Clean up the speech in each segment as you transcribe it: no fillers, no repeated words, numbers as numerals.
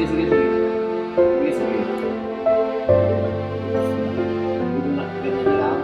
sige, sige. Sige, sige. Dito na, ganyan na lang.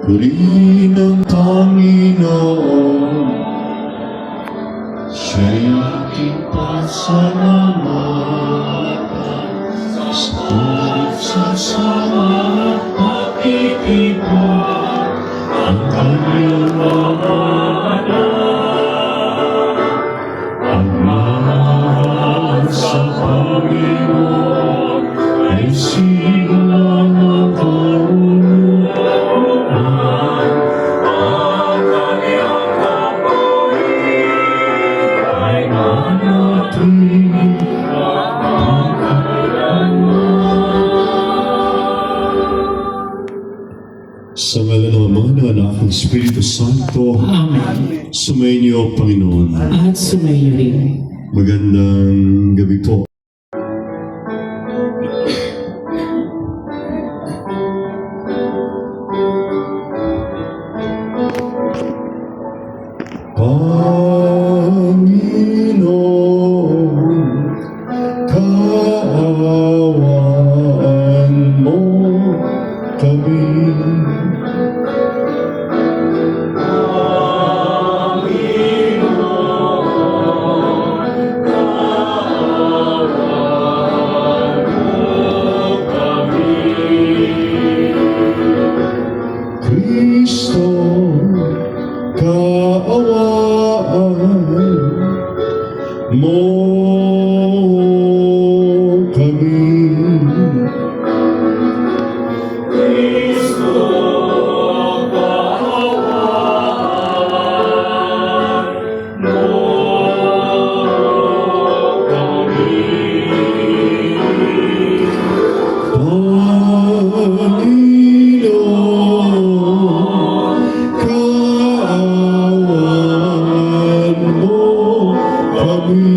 Purihin ang Panginoon, siya'y aking pasalamatan. Sa sama at pag-ibig ang kanyang mga anak. Ang mahal sa Panginoon ay silang ang kaunlaran. Ang kanyang kapalit ay manatili ang kailanman. Sa ngalan ng Ama, ng Anak, ng Espiritu Santo. Amen. Sumainyo, Panginoon. At sumayo rin. Magandang gabi po. Panginoon, mo kami. Panginoon, kaawaan mo kami.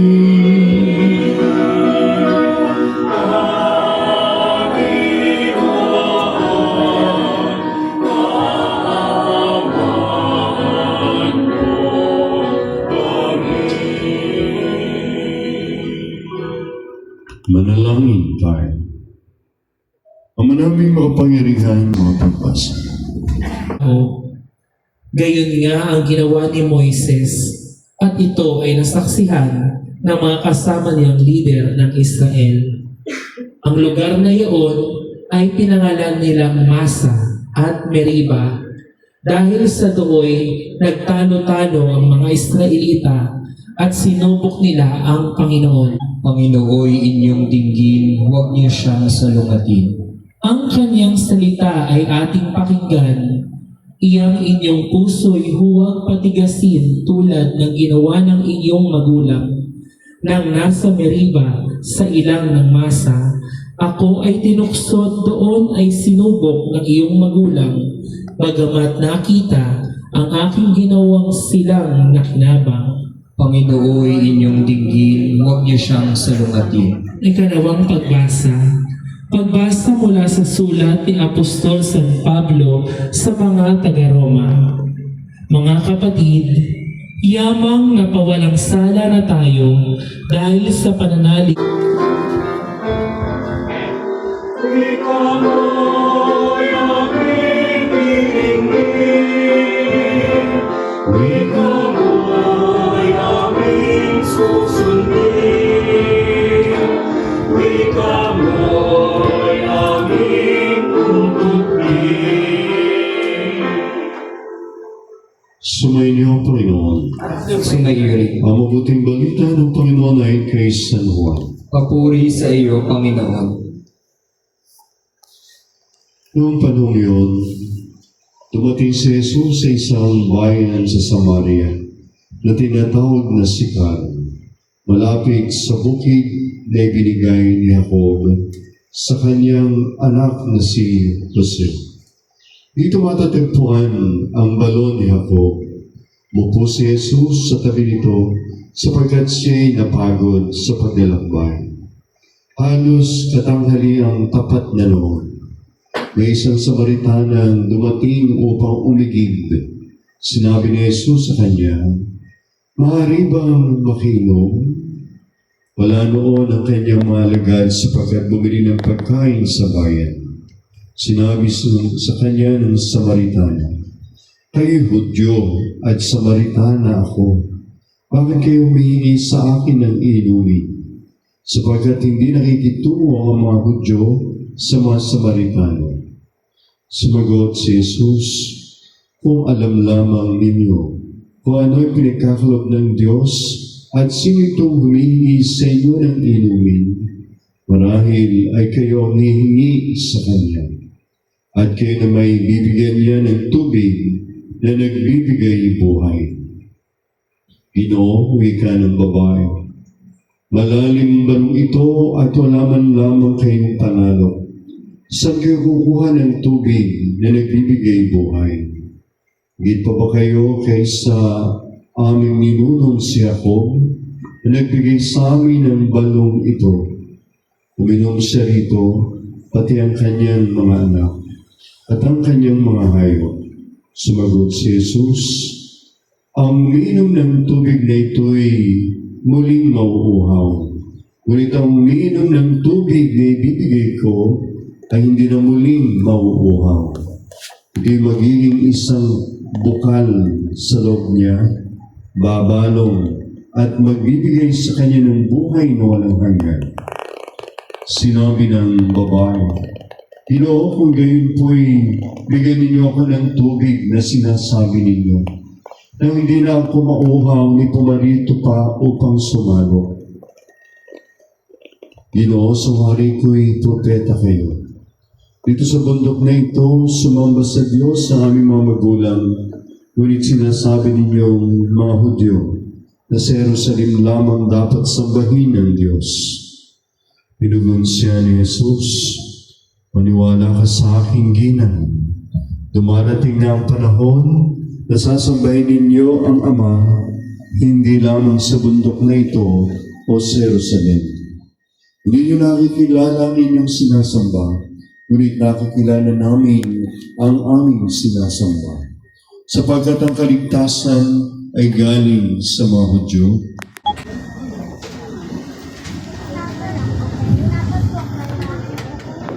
Manalangin tayo. Ama naming makapangyarihan, mga pagpasa. Gayon nga ang ginawa ni Moises at ito ay nasaksihan ng mga kasama niyang lider ng Israel. Ang lugar na iyon ay pinangalan nilang Masa at Meriba dahil sa dooy nagtalo-talo ang mga Israelita at sinubok nila ang Panginoon. Panginooy inyong dinggin, huwag niyo siyang salungatin. Ang kanyang salita ay ating pakinggan. Iyang inyong puso'y huwag patigasin tulad ng ginawa ng inyong magulang. Nang nasa Meriba sa ilang ng Masa, ako ay tinuksod doon ay sinubok ng iyong magulang, bagamat nakita ang aking ginawang silang nakinabang. Panginooy inyong dinggin, huwag niyo siyang salungatin. Ikalawang pagbasa. Pagbasa mula sa sulat ni Apostol San Pablo sa mga taga-Roma. Mga kapatid, yamang napawalang sala na tayo dahil sa pananalig. Sumainyo, Panginoon. Sumayirin. Ang mabuting balita ng Panginoon ay kay San Juan. Papuri sa iyo, Panginoon. Noong panahon yun, dumating si Jesus sa isang bayan sa Samaria na tinatawag na Sicar, malapit sa bukid na ibinigay ni Jacob sa kanyang anak na si Jose. Dito matatagpuan ang balon ni Jacob. Mupo si Jesus sa tabi nito sapagkat siya'y napagod sa paglalakbay. Halos katanghali ang tapat na noon. May isang Samaritanang dumating upang umigib. Sinabi ni Jesus sa kanya, "Maaari bang makiinom?" Wala noon ang kanyang mga alagad sapagkat bumili ng pagkain sa bayan. Sinabi sa kanya ng Samaritana, "Kayo Hudyo at Samaritana ako. Bakit kayo humihingi sa akin ng inumin? Sapagkat hindi nakikitungo ang mga Hudyo sa mga Samaritano." Sumagot si Jesus, "Kung alam lamang ninyo kung ano'y pinagkakalob ng Diyos at sino itong humihingi sa inyo ng inumin, marahil ay kayo ang hihingi sa Kanya. At kayo na may bibigyan niya ng tubig na nagbibigay buhay." Ginoo, wika ng babae, "Malalim balong ito at wala man lamang kayong panalo. Saan kayo kukuha ng tubig na nagbibigay buhay? Higit pa ba kayo kaysa aming ninunong si Jacob na nagbigay sa amin ng balong ito? Uminom siya rito, pati ang kanyang mga anak at ang kanyang mga hayop." Sumagot si Jesus, "Ang umiinom ng tubig na ito'y muling mauuhaw. Ngunit ang umiinom ng tubig na ibibigay ko ay hindi na muling mauuhaw. Ito'y magiging isang bukal sa loob niya, babalong at magbibigay sa kanya ng buhay na walang hanggan." Sinabi ng babae, "Ginoo, kung gayon po'y bigyan ninyo ako ng tubig na sinasabi ninyo, nang hindi na ako mauhaw ni pumarito pa upang sumalo. Ginoo, sumari ko'y propeta kayo. Dito sa bundok na ito, sumamba sa Diyos sa aming mga magulang, ngunit sinasabi ninyong mga Hudyo na sa Jerusalem lamang dapat sambahin ng Diyos. Pinugon siya ni Jesus, maniwala ka sa aking ginang. Dumarating na ang panahon na sasambahin ninyo ang Ama, hindi lamang sa bundok na ito o sa Jerusalem. Hindi nyo nakikilala ang inyong sinasamba, ngunit nakikilala namin ang aming sinasamba. Sapagkat ang kaligtasan ay galing sa mga Hudyo.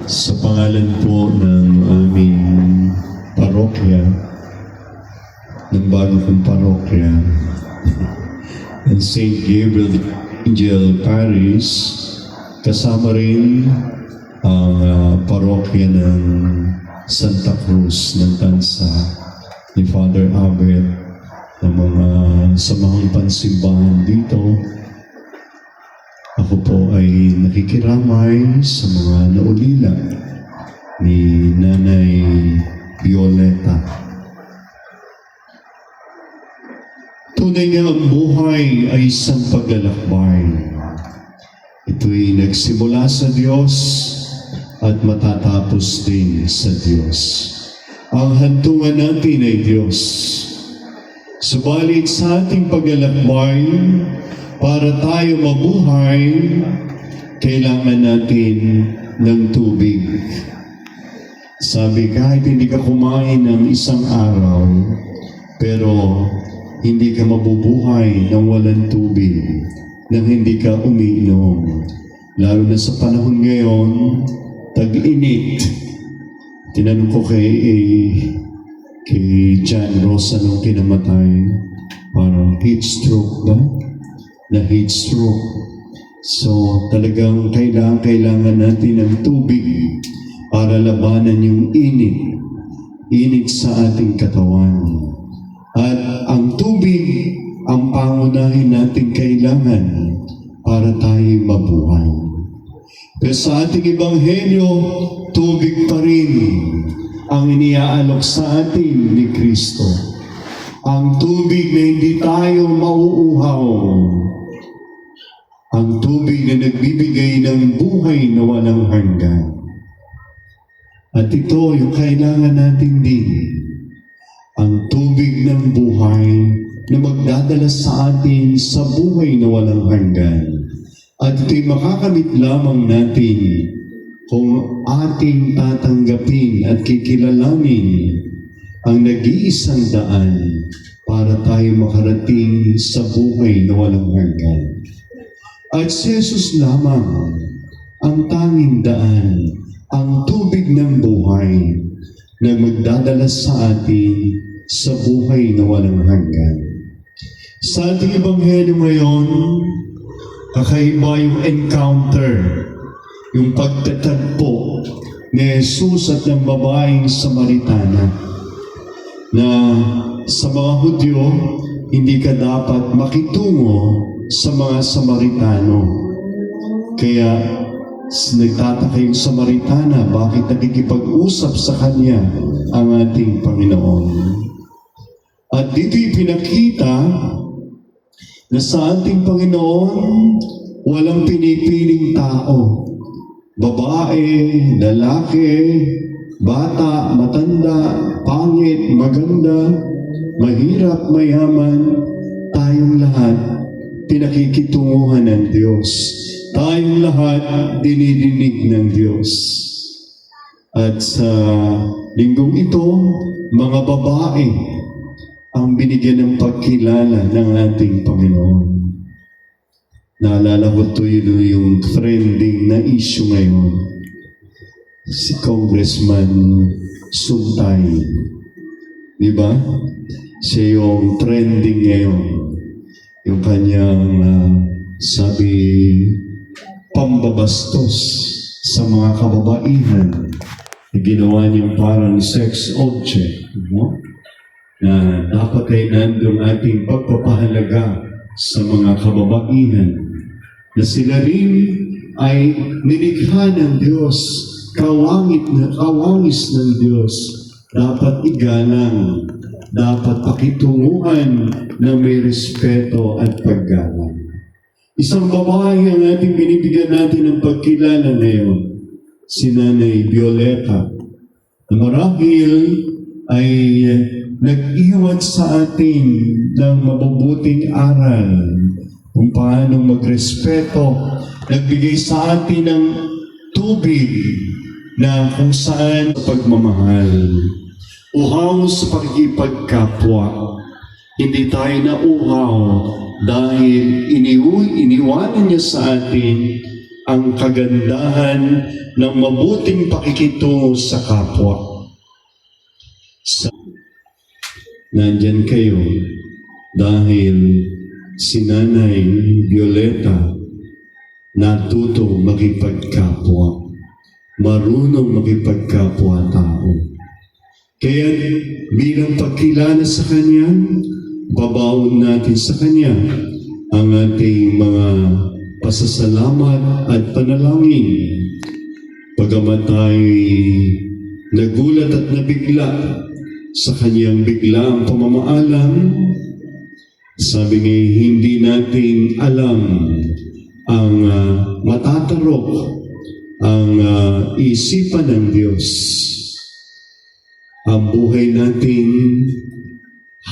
Sa pangalan po ng aming parokya, ng bago kong parokya, and St. Gabriel Angel Parish, kasama rin ang parokya ng Santa Cruz ng Tansa ni Father Abet, ng mga samahang pansimbahan dito. Ako po ay nakikiramay sa mga naulila ni Nanay Violeta. Tunay nga ang buhay ay isang paglalakbay. Ito'y nagsimula sa Diyos at matatapos din sa Diyos. Ang hantungan natin ay Diyos. Subalit sa ating paglalakbay, para tayo mabuhay, kailangan natin ng tubig. Sabi, kahit hindi ka kumain ng isang araw, pero hindi ka mabubuhay ng walang tubig, nang hindi ka umiinom. Lalo na sa panahon ngayon, tag-init. Tinanong ko kay John Rosa nung kinamatay, parang heat stroke ba? Na heat stroke. So talagang kailangan natin ng tubig para labanan yung init sa ating katawan. At ang tubig ang pangunahin natin kailangan para tayo mabuhay. Pero sa ating ebanghelyo, tubig pa rin ang iniaalok sa atin ni Kristo. Ang tubig na hindi tayo mauuhaw. Ang tubig na nagbibigay ng buhay na walang hanggan. At ito yung kailangan natin din. Ang tubig ng buhay na magdadala sa atin sa buhay na walang hanggan. At ito'y makakamit lamang natin kung ating tatanggapin at kikilalanin ang nag-iisang daan para tayo makarating sa buhay na walang hanggan. At si Jesus lamang ang tanging daan, ang tubig ng buhay na magdadala sa atin sa buhay na walang hanggan. Sa ating ebanghelyo ngayon, kakaiba yung encounter, yung pagtatagpo ni Jesus at ng babaeng Samaritana, na sa mga Hudyo, hindi ka dapat makitungo sa mga Samaritano. Kaya nagtataka yung Samaritana, bakit nakikipag-usap sa kanya ang ating Panginoon. At dito'y pinakita na sa ating Panginoon, walang pinipiling tao. Babae, lalaki, bata, matanda, pangit, maganda, mahirap, mayaman, tayong lahat pinakikitunguhan ng Diyos. Tayong lahat dinidinig ng Diyos. At sa linggong ito, mga babae ang binigyan ng pagkilala ng ating Panginoon. Naalala ko ito yung trending na issue ngayon. Si Congressman Suntay. Di ba? Siya yung trending ngayon. Yung kanyang sabi, pambabastos sa mga kababaihan na ginawa niyang parang sex object. No? na dapat ay nandong ating pagpapahalaga sa mga kababaihan na sila rin ay nilikha ng Diyos, kawangis ng Diyos. Dapat igalang, dapat pakitunguhan na may respeto at paggalang. Isang babae ang ating binibigyan natin ng pagkilala ngayon, si Nanay Violeta, na marahil ay nag-iwan sa atin ng mabubuting aral kung paano magrespeto, nagbigay sa atin ng tubig na kung saan pagmamahal. Uhaw sa pakikipagkapwa. Hindi tayo nauhaw dahil iniwanan niya sa atin ang kagandahan ng mabuting pakikitungo sa kapwa. Nandyan kayo dahil si Nanay Violeta natuto makipagkapwa, marunong makipagkapwa-tao. Kaya bilang pagkilala sa Kanya, babaon natin sa Kanya ang ating mga pasasalamat at panalangin. Pagamat tayo'y nagulat at nabigla sa Kanyang biglaang pamamaalam, sabi nga hindi natin alam ang matatarok, ang isipan ng Diyos. Ang buhay natin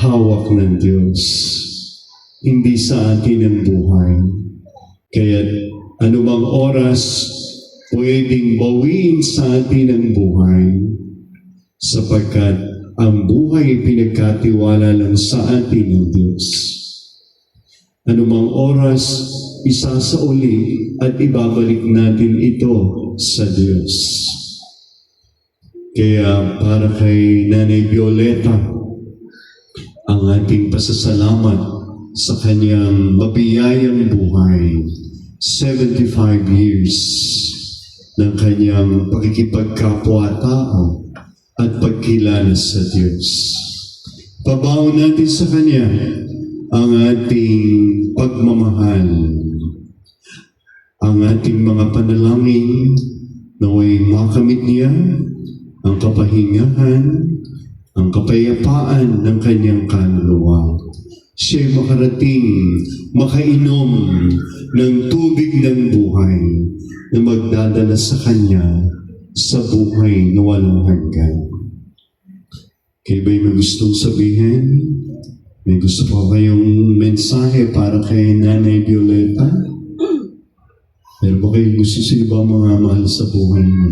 hawak ng Diyos. Hindi sa atin ang buhay. Kaya anumang oras pwedeng bawiin sa atin ang buhay sapagkat ang buhay pinagkatiwala lang sa atin ng Diyos. Anumang oras isasauli at ibabalik natin ito sa Diyos. Kaya para kay Nanay Violeta, ang ating pasasalamat sa kanyang mabiyayang buhay, 75 years ng kanyang pakikipagkapwa-tao at pagkilala sa Diyos. Pabaon natin sa Kanya ang ating pagmamahal, ang ating mga panalangin naway makamit niya ang kapahingahan, ang kapayapaan ng kanyang kaluluwa. Siya'y makarating, makainom ng tubig ng buhay na magdadala sa kanya sa buhay na walang hanggan. Kayo ba'y may gustong sabihin? May gusto pa kayong mensahe para kay Nanay Violeta? Pero ba kayo gusto sa iba mga mahal sa buhay mo?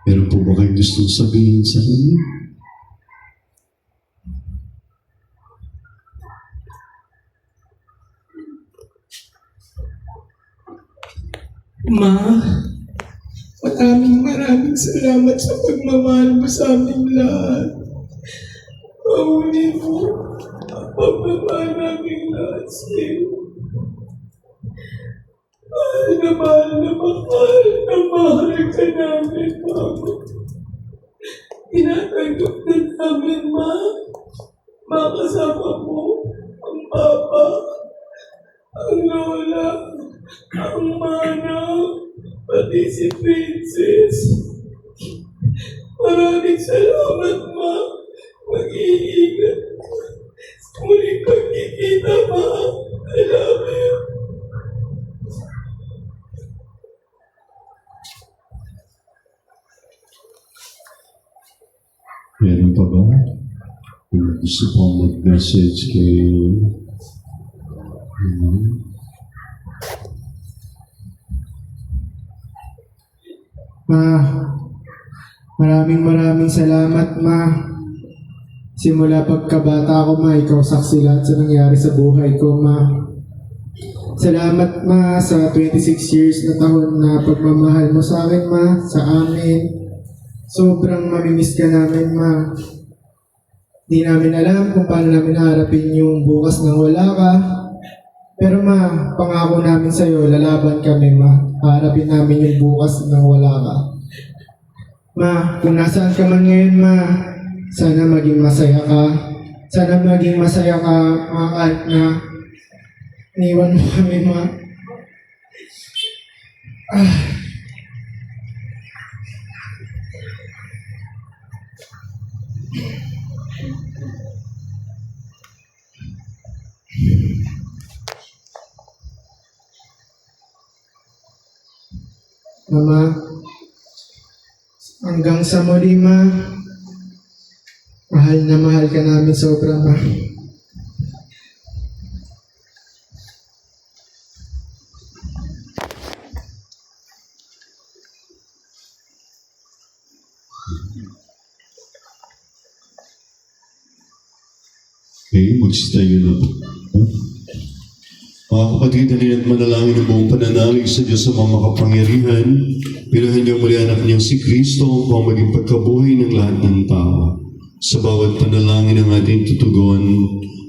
Meron po ba kayong gustong sabihin sa kanya? Ma, maraming salamat sa pagmamahal mo sa aming lahat. Pauli mo ang pagmamahal naming lahat sa iyo. Mahal na mahal ka namin, Mama. Tinatanggap na namin, Ma. Makasama mo ang Papa, ang Lola, ang Mana, pati si Princess. Maraming salamat, Ma. Mag-iingat ka. Sa muling pagkikita, Ma. I love you. Meron pa ba? Kung gusto pong mag-message kay... Maraming salamat, Ma. Simula pagkabata ko, Ma, ikaw saksi lahat sa nangyari sa buhay ko, Ma. Salamat, Ma, sa 26 years na taon na pagmamahal mo sa akin, Ma, sa amin. Sobrang mamimiss ka namin, Ma. Di namin alam kung paano namin harapin yung bukas nang wala ka. Pero, Ma, pangako namin sa'yo, lalaban kami, Ma. Harapin namin yung bukas nang wala ka. Ma, kung nasaan ka man ngayon, Ma, Sana maging masaya ka. Sana maging masaya ka, mga kahit na iniwan mo kami, ma. Mama, hanggang sa muli, ma. Mahal na mahal ka namin sobra, ma. Okay, magsistayo na po. Mga kapatid, halin at manalangin ng buong pananalig sa Diyos sa mga makapangyarihan. Pilahan niyo muli anak niyang si Kristo upang maging pagkabuhay ng lahat ng tao. Sa bawat panalangin ng ating tutugon,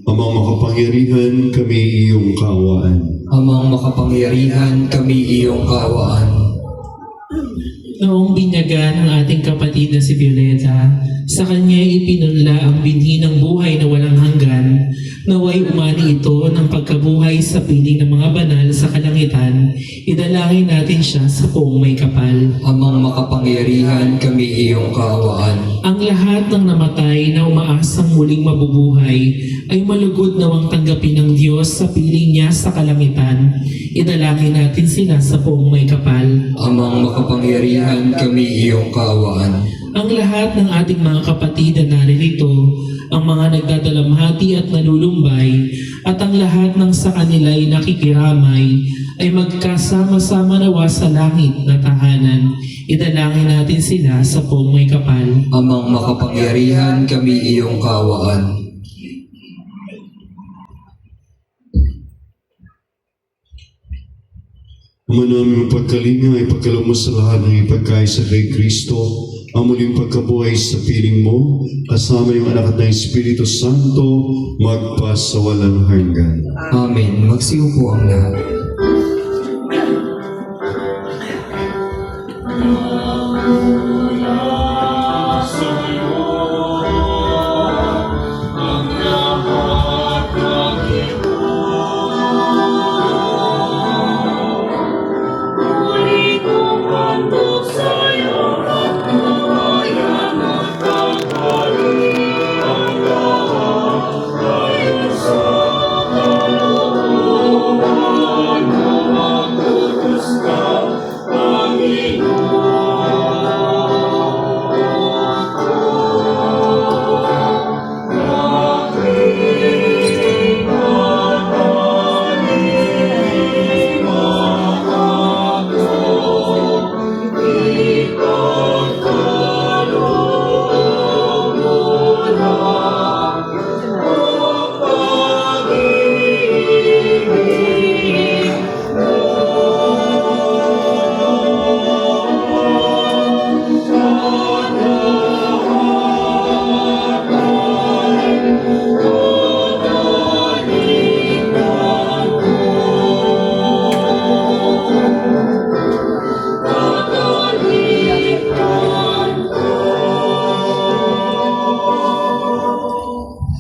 Amang makapangyarihan, kami iyong kaawaan. Amang makapangyarihan, kami iyong kaawaan. Noong binyagan ang ating kapatid na si Violeta, sa kanya ipinunla ang binhi ng buhay na walang hanggan, naway umani ito ng pagkabuhay sa piling ng mga banal sa kalangitan, idalangin natin siya sa poong may kapal. Amang makapangyarihan, kami iyong kaawaan. Ang lahat ng namatay na umaasang muling mabubuhay ay malugod nawang tanggapin ng Diyos sa piling niya sa kalangitan, idalangin natin sila sa poong may kapal. Amang makapangyarihan, kami iyong kaawaan. Ang lahat ng ating mga kapatid na naririto, ang mga nagdadalamhati at nalulumbay, at ang lahat ng sa kanila'y nakikiramay, ay magkasama-sama nawa sa langit na tahanan. Idalangin natin sila sa poong may kapal. Amang makapangyarihan, kami iyong kaawaan. Ama namin ang pagkalinga ay pagkalaw mo sa lahat ng ipagkaisa kay Kristo, ang muling pagkabuhay sa piling mo, kasama yung anak at ng Espiritu Santo, magpas sa walang hanggan. Amen. Magsiupo ang lahat.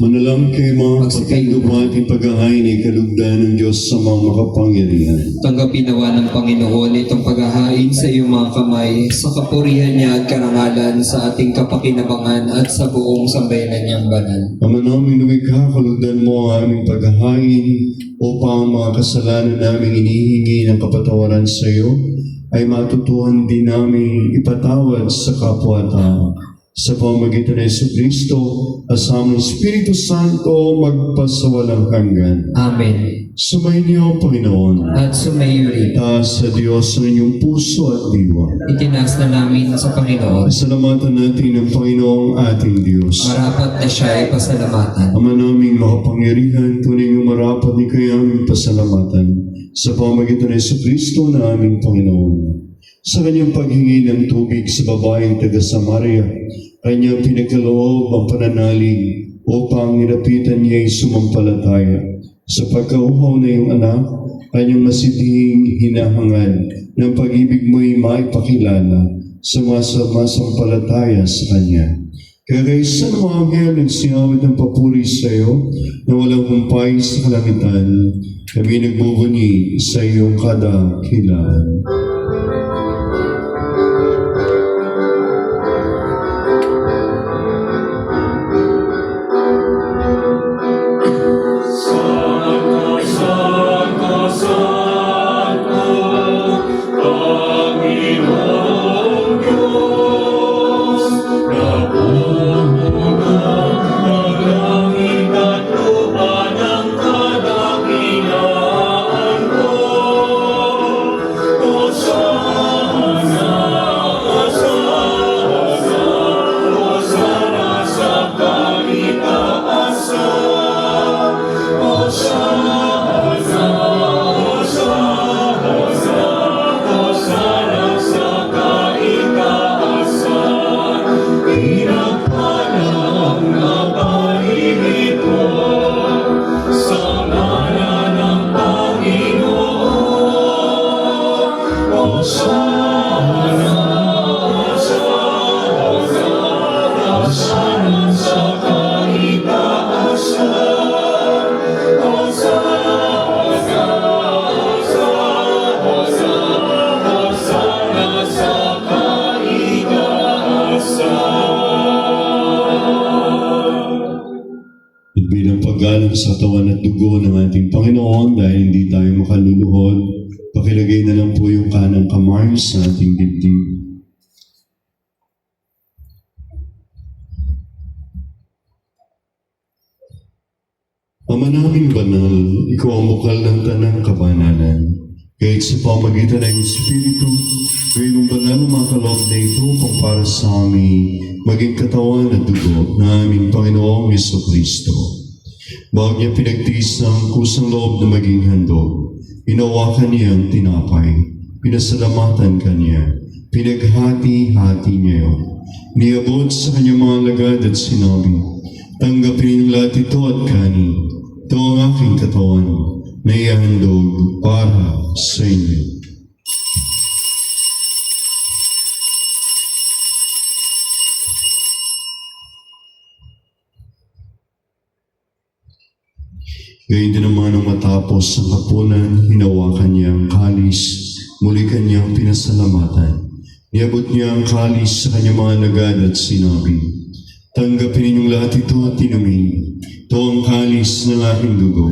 Manalang kayo mga kapatid, dumating paghahain ay kalugdan ng Diyos sa mga makapangyarihan. Tanggapin nawa ng Panginoon itong paghahain sa iyong mga kamay sa kapurihan niya at karangalan sa ating kapakinabangan at sa buong sambayanan niyang banal. Ama namin lumikha, kalugdan mo ang aming paghahain upang ang mga kasalanan naming inihingi ng kapatawaran sa iyo ay matutuhan din namin ipatawad sa kapwa-tao. Sa pamamagitan ng Jesucristo, kasama ng Espiritu Santo, magpasawalang hanggan. Amen. Sumayin niyo, Panginoon. At sumayo rin. Itaas sa Diyos ang inyong puso at diwa. Itinaas na namin sa Panginoon. Pasalamatan natin ang Panginoong ating Diyos. Marapat na siya ay pasalamatan. Ama naming makapangyarihan, tunay ng marapat ni kaya aming pasalamatan sa pamamagitan ng Jesucristo na aming Panginoon. Sa kanyang paghingi ng tubig sa babaeng taga Samaria, kanyang pinagkaloob ang pananalig upang nilapitan niya ay sumampalataya. Sa pagkauhaw na iyong anak, kanyang masidhing hinahangad ng pag-ibig mo'y maipakilala sa masampalataya sa kanya. Kaya kayo sa mga anghel nagsiawit ng papuri sa iyo na walang humpay sa kalangitan, kami nagbubuni sa iyong kadakilaan. At bilang paggalang sa katawan at dugo ng ating Panginoon dahil hindi tayo makaluluhod, pakilagay na lang po yung kanang kamay sa ating dibdib. Ama naming banal, ikaw ang bukal ng tanang kabanalan. Kahit sa pamagitan ng Espiritu, gawin mong banal ang mga kaloob na ito upang para sa amin maging katawan at dugo na aming Panginoong Jesucristo. Bago niya pinagtiis ang kusang loob na maging handog, inawakan niya ang tinapay, pinasalamatan kanya, pinaghati-hati niya yun. Niabot sa kanyang mga lagad at sinabi, tanggapin lahat ito at kanin. Ito ang aking katawan na ihahandog para sa inyo. Gayun din naman nang matapos ang hapunan, hinawakan niya ang kalis, muli kanyang pinasalamatan. Niabot niya ang kalis sa kanyang mga lagad at sinabi, tanggapin ninyong lahat ito at inumin. Ito ang kalis ng aking dugo,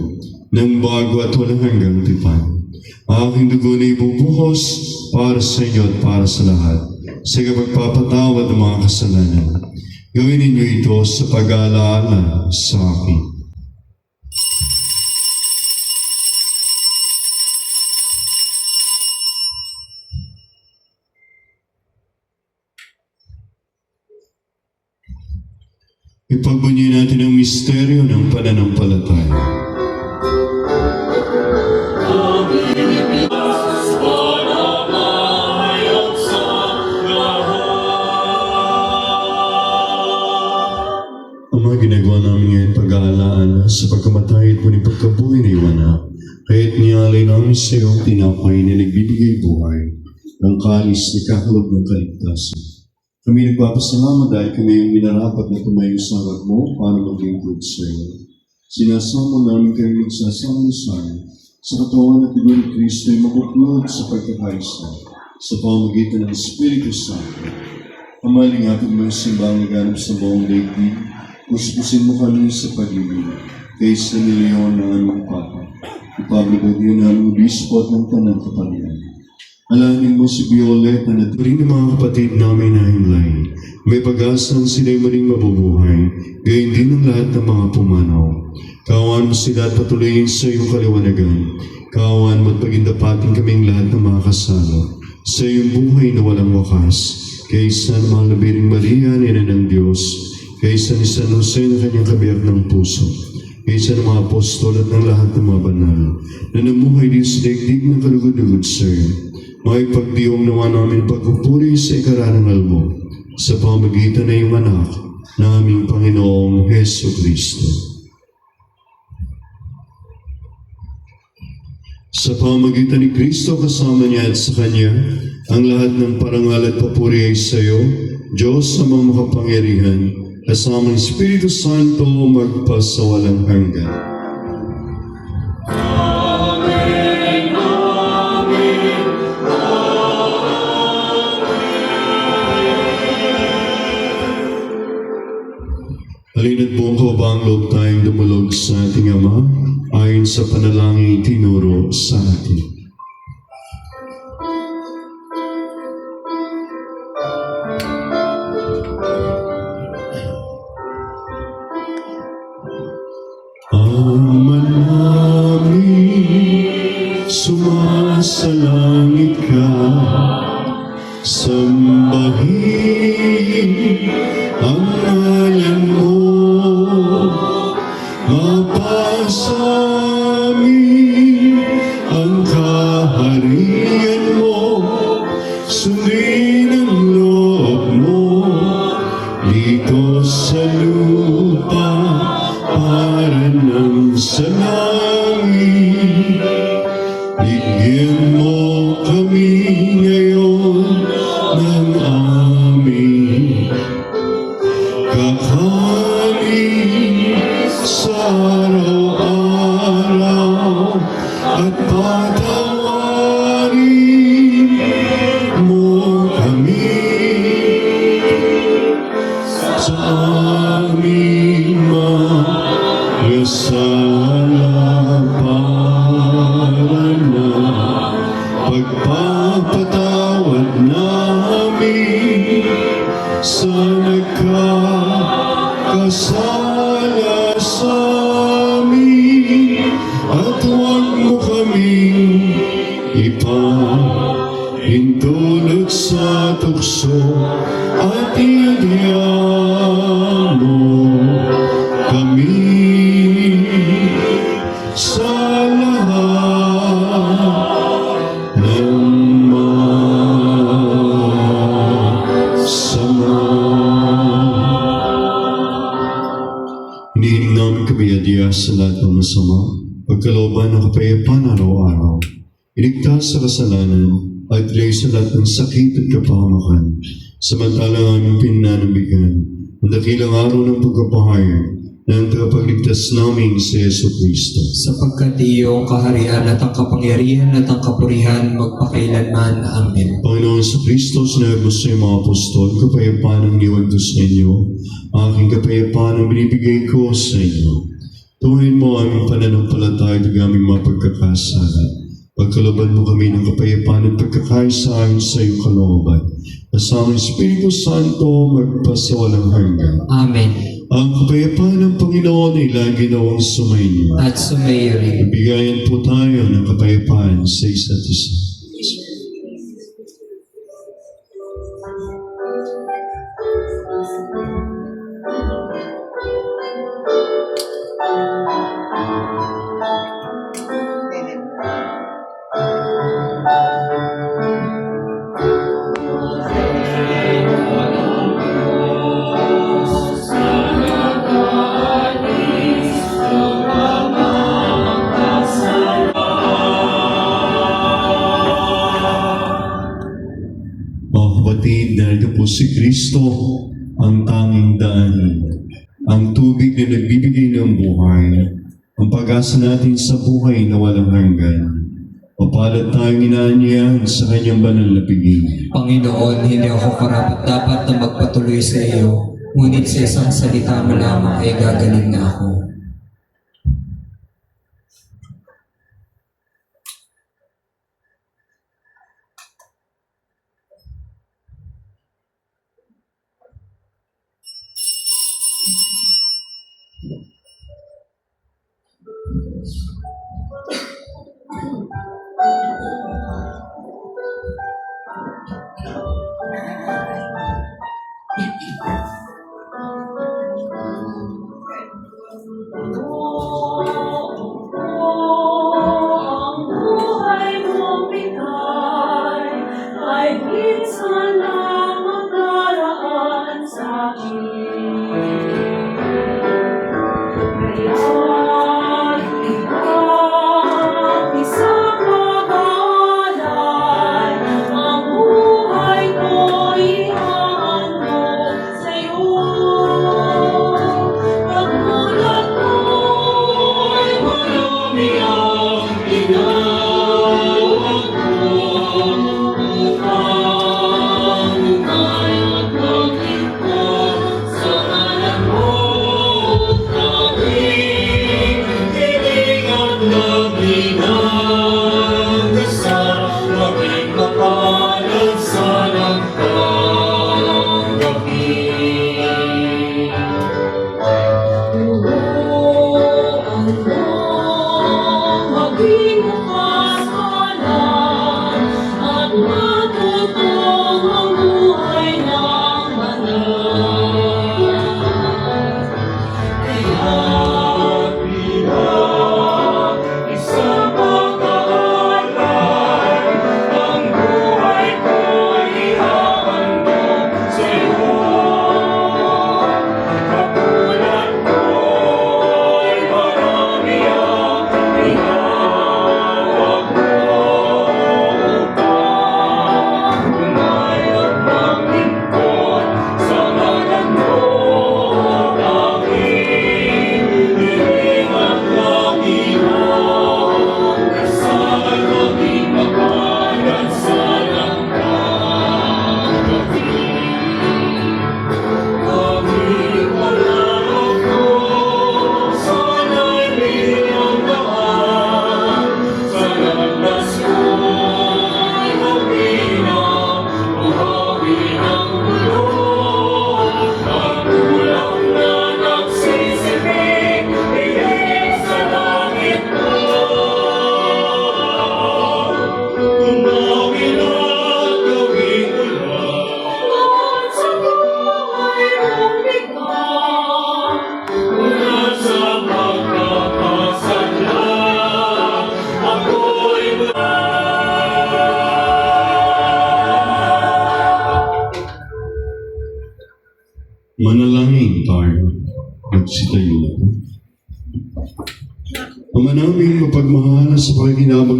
ng bago at walang hanggang tipan. Ang aking dugo na ibubuhos para sa inyo at para sa lahat, sa kapagpapatawad ng mga kasalanan. Gawin ninyo ito sa pag-aalaala sa akin. Ipagbunyi natin ang misteryo ng pananampalataya. Ang mga ginagawa namin ngayon pag-aalaala sa pagkamatay at muling pagkabuhay na iwanak, kaya't nialay namin sa iyong tinapay na nagbibigay buhay, ang kalis na kakalog ng kaligtasan. Kami nagpapasalamat dahil kami yung minarapat na tumayo sa harap mo para maglingkod sa iyo. Sinasama namin kayo magsasama-sama sa katawan at dugo ni Kristo ay mabuklod sa pagkakaisa sa pamamagitan ng Espiritu Santo. Amaling ating mga simbang naganap sa buong daigdig, puspusin mo kami sa pag-ibig kaysa ni Leon ng aming Papa. Ipaglubo niyo na ang obispo at ng tanang kapalian. Alangin mo si Violeta na rin ng mga kapatid namin na himlay. May pag-asang sila'y maring mabubuhay, gayon din ang lahat ng mga pumanaw. Kaawaan mo sila at patuloyin sa iyong kaliwanagan. Kaawaan mo at pagindapatin kaming lahat ng mga kasalo sa iyong buhay na walang wakas. Kaysa ng mga labiring Maria, Ina ng Diyos, kaysa ni San Jose na kanyang kabiyak ng puso, kaysa ng mga apostol at ng lahat ng mga banal, na namuhay din sa daigdig ng kalugod-lugod sa iyo. May pagdiyong naman namin pagpupuri sa ikarangal mo sa pamagitan ng iyong anak na aming Panginoong Heso Kristo. Sa pamagitan ni Kristo kasama niya at sa Kanya, ang lahat ng parangal at papuri ay sa iyo, Diyos sa mga makapangyarihan, kasama ng Espiritu Santo magpasawalang hanggan. Halina't buong kabaang loob tayong dumulog sa ating Ama ayon sa panalangin tinuro sa atin. Ama namin, sumasalangit ka, sambahin ang ngalan mo, mapasamin ang kaharian mo, sundin ang loob mo, dito sa lupa para ng sa langit. Bigyan mo kami ngayon ng aming kakanin sa araw-araw at patawarin mo kami sa aming mga sala para na pagpapatawad namin sa nagkakasala sa amin, at huwag mo kaming ipahintulot sa tukso, at iadya mo kami sa lahat ng masama. Hinihiling namin kabayadya sa lahat ng masama, pagkalooban ng kapayapaan araw-araw, iligtas sa kasalanan, at ilay sa lahat ng sakit at kapahamakan, samantalang aming pinanambigan ang dakilang araw ng pagkapahayag ng tagapagligtas namin si Yesu Kristo. Sapagkat iyong kaharian at ang kapangyarihan at ang kapurihan magpakailanman. Amen. Panginoon sa Kristo, sinabi mo sa iyong mga apostol, kapayapaan ang iniwan ko sa inyo, aking kapayapaan ang binibigay ko sa inyo. Tuhin mo aming pananampalataya at aming mga pagkakasala. Pagkalooban mo kami ng kapayapaan at pagkakaisa sa iyong kalooban. Kasama ng Espiritu Santo magpasawalang hanggan. Amen. Ang kapayapaan ng Panginoon ay lagi nawang sumainyo. At sumayo rin. Bigayan po tayo ng kapayapaan sa isa't isa. Narito po si Kristo, ang tanging daan, ang tubig na nagbibigay ng buhay, ang pag-asa natin sa buhay na walang hanggan. Mapalad tayong inaanyayahan sa kanyang banal na piging. Panginoon, hindi ako karapat-dapat na magpatuloy sa iyo, ngunit sa isang salita mo lamang ay gagaling na ako.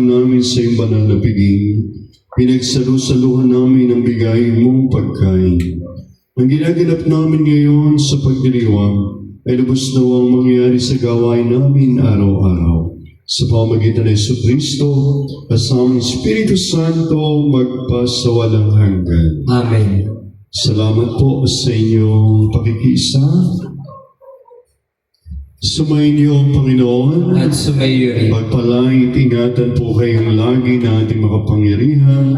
Pag-alabang namin sa iyong banal na piging, pinagsalusaluhan namin ang bigay mong pagkain. Ang ginaganap namin ngayon sa pagdiriwang ay lubos nawang mangyari sa gawain namin araw-araw. Sa pamagitan ng Jesucristo, kasama ng Espiritu Santo, magpasawalang hanggan. Amen. Salamat po sa inyong pakikiisa. Sumayin niyo ang Panginoon. At sumayo rin. Pagpalain at ingatan po kayong lagi na ating makapangyarihan,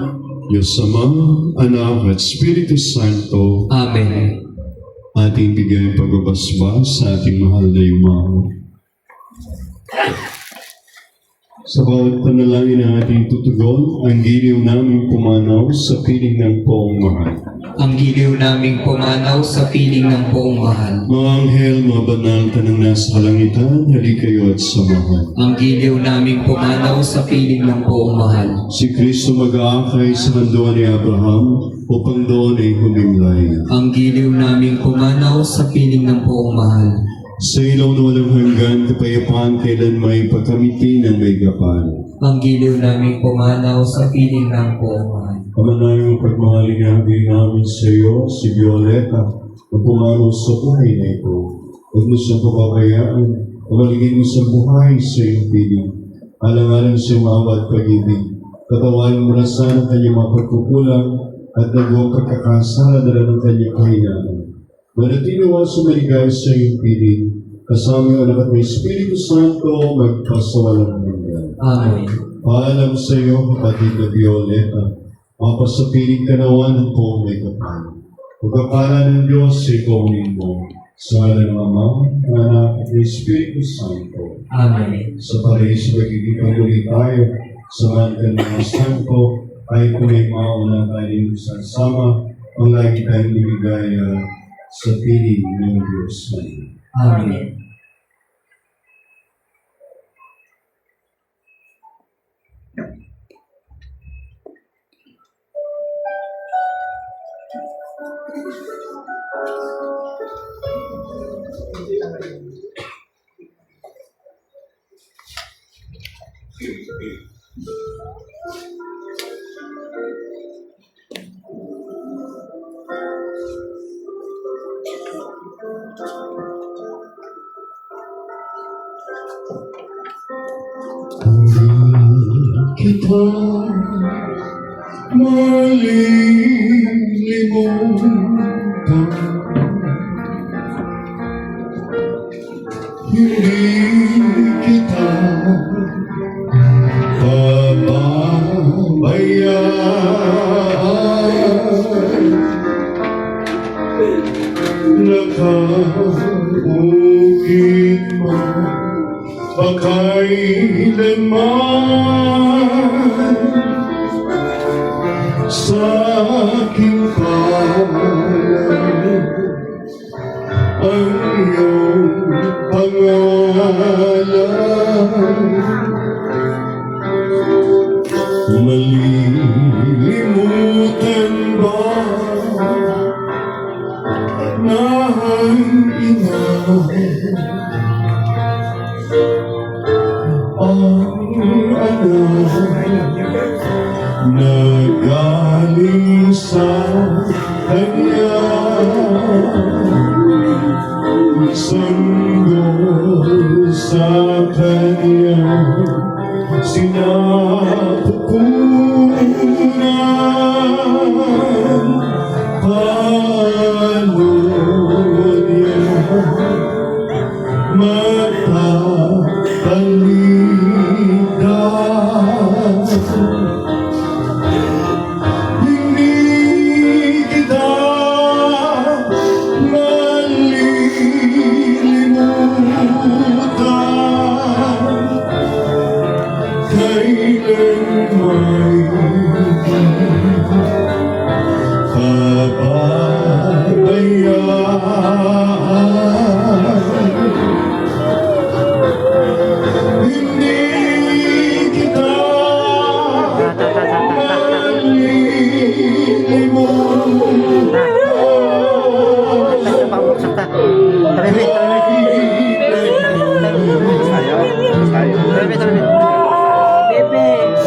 Diyos Ama, Anak at Espiritu Santo, Amen. ating bigay pagbabasbas sa ating mahal na yumaw. Sa bawat panalangin na ating tutugon, ang giliw namin pumanaw sa piling ng poong mahal. Ang giliw naming pumanaw sa piling ng poong mahal. Mga anghel, mga banal, tanang nasa kalangitan, halik kayo at samahan. Ang giliw naming pumanaw sa piling ng poong mahal. Si Kristo mag-aakay sa kanduan ni Abraham upang doon ay humimlay. Ang giliw naming pumanaw sa piling ng poong mahal. Sa ilaw na walang hanggan, kapayapaan kailan may pagkamiti ng may kapal. Ang giliw naming pumanaw sa piling ng poong mahal. Kamanayang pagmahalingahing namin sa iyo, si Violeta, na pumanaw sa buhay na ito. Huwag mo siyang pababayaan, pagaligin mo sa buhay sa iyong piling. Alang-alang sa iyong awa at pag-ibig. Katawain mo na sana ang kanyang mga pagkukulang at nagawang pagkakasala dala ng kanyang kahinaan. Manatili mo sa maligay sa iyong piling, kasama yung anak at may Espiritu Santo, magpasawalang hanggan. Amen. Paalam sa iyo, kapatid na Violeta, mapasapiling ka nawa ng poong may kapal. Pagkapala ng Diyos, ikaw mo, sa ngalan ng Ama, Anak at ng Espiritu Santo. Amen. Sa paraiso magiging paguli tayo, sa ngalan ng mga Santo, ay tunay mauna tayong sama, ang lagi tayong lumigaya sa piling ng Diyos. Amen. Kita malilimutan, hindi kita pababayaan. Nakaukit mo pakailanman sa aking palad ang iyong pangalan. Malilimutan ba na ang ina ang anak na galing sa kanya, sanggol sa kanya, sinapupunan, paano niya matatalidad. Hindi kita malilimutan, kailan may pababayaan. Hindi kita malilimutan. Bebe.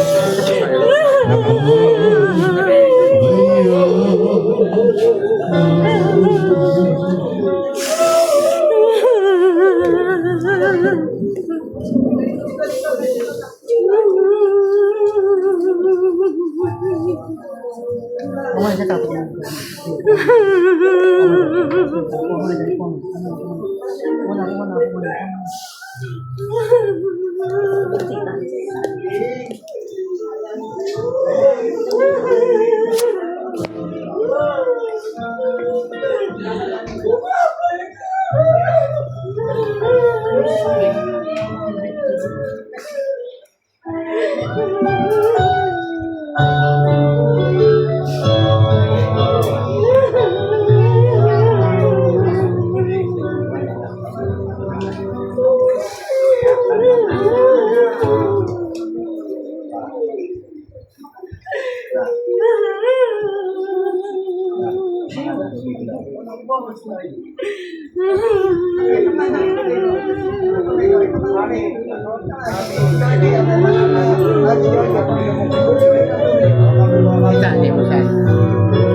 Titanim mo siya.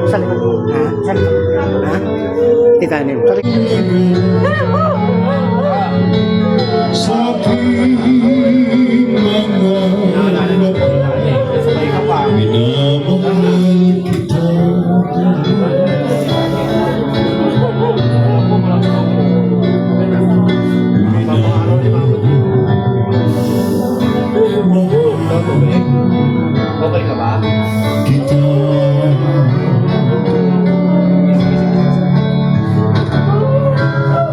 Sa likod mo. Ha? Sa likod mo. Ha? Titanim. Sa likod mo. Sa aking mga mata, minamahal kita. Okay ka ba? Kita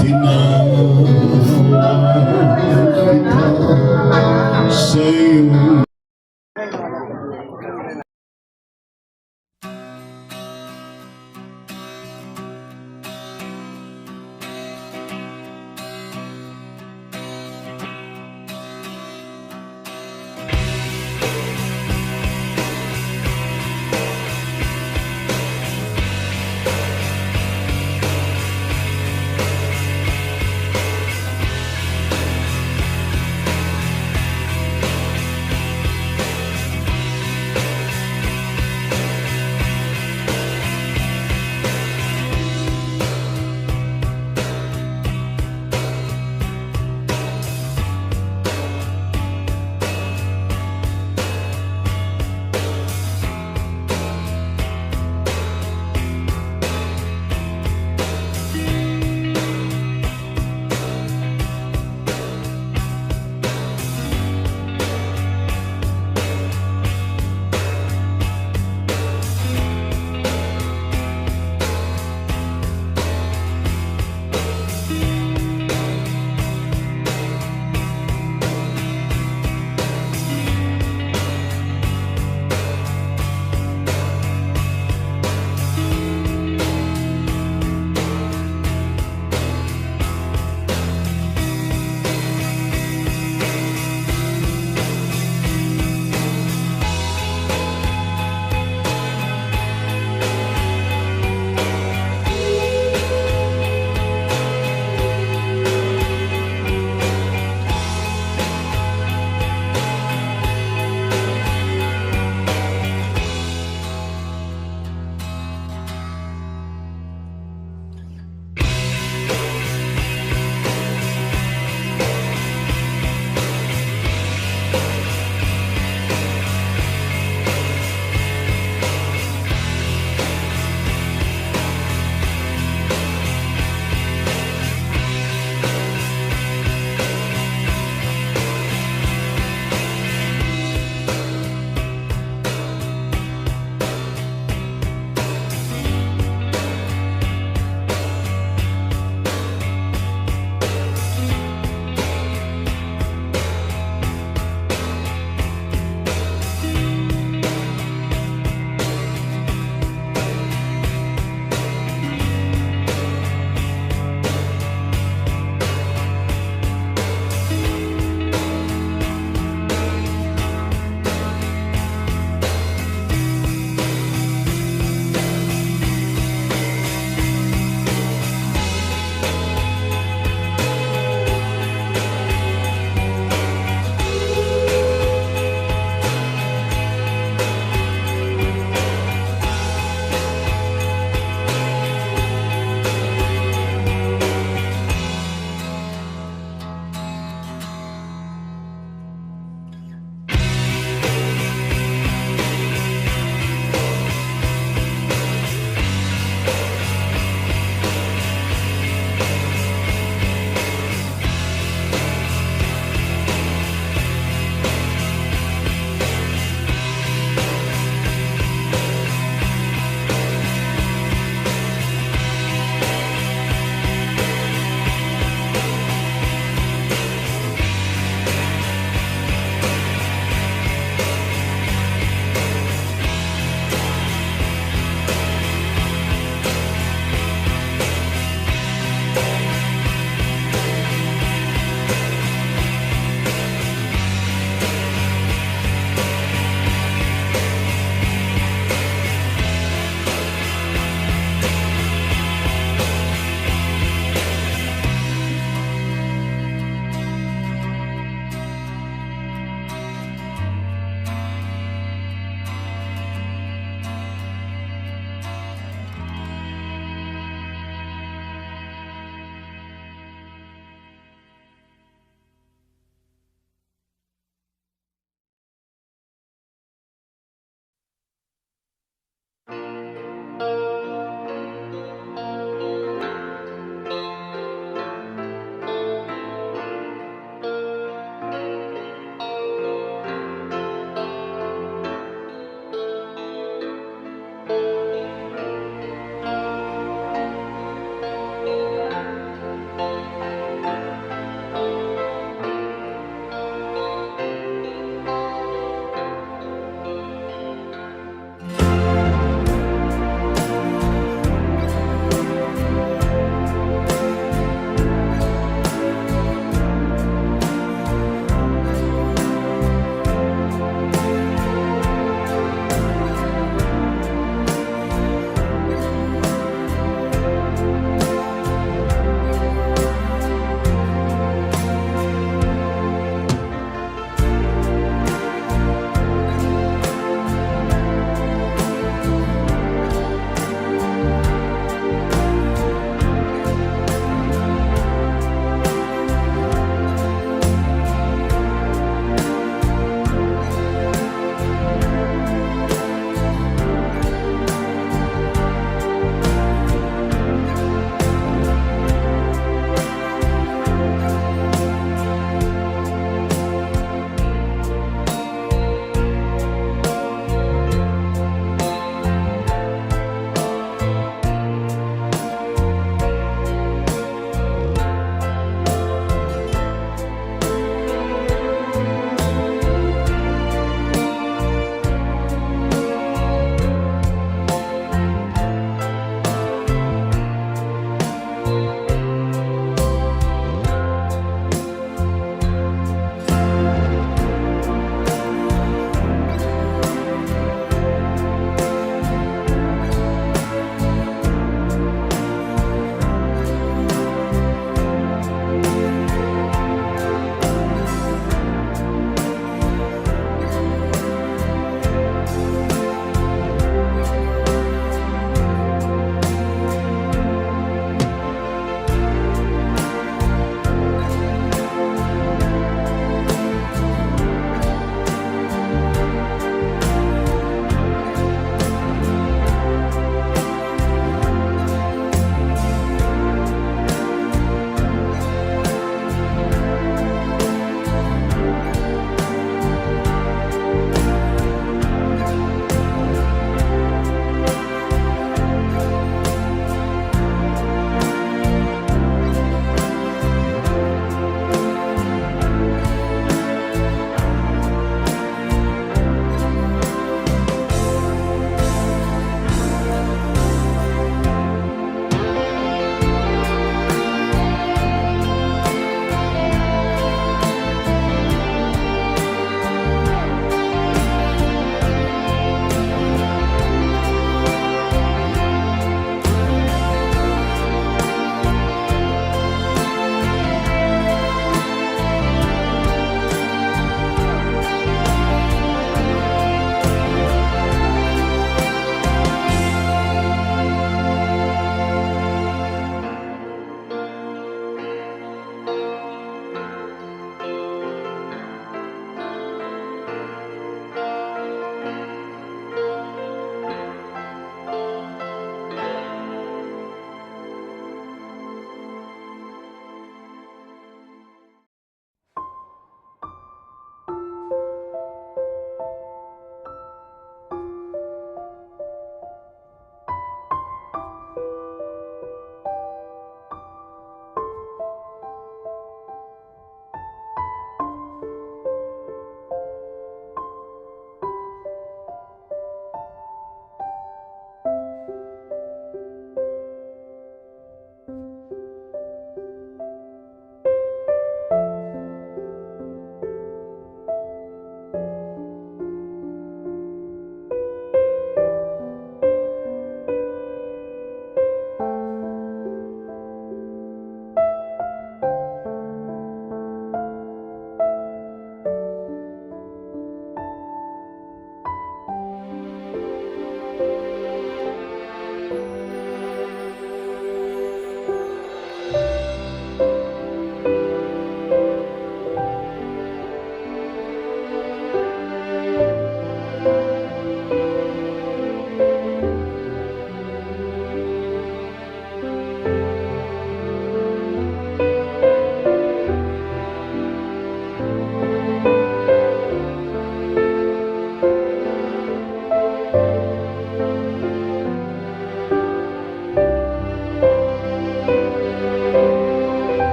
tinawag kita sa'yo.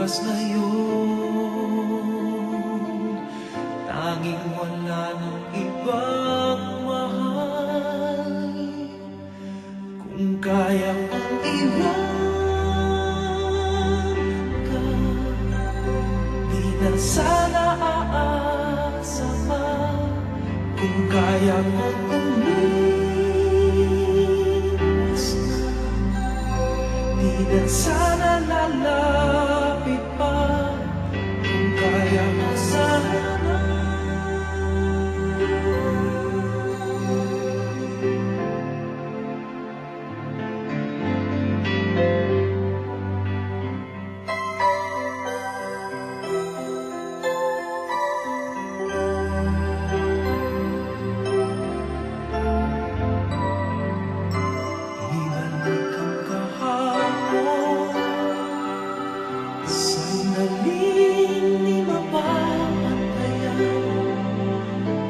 oras na yun, tanging wala nang ibang mahal. Kung kaya kong iwan ka, di na sana aasa pa. Kung kaya kong umiwas na, di na sana lalapit pa. Kung kaya mo sana. Ibalik ang kahapon, sandaling di mapapantayan.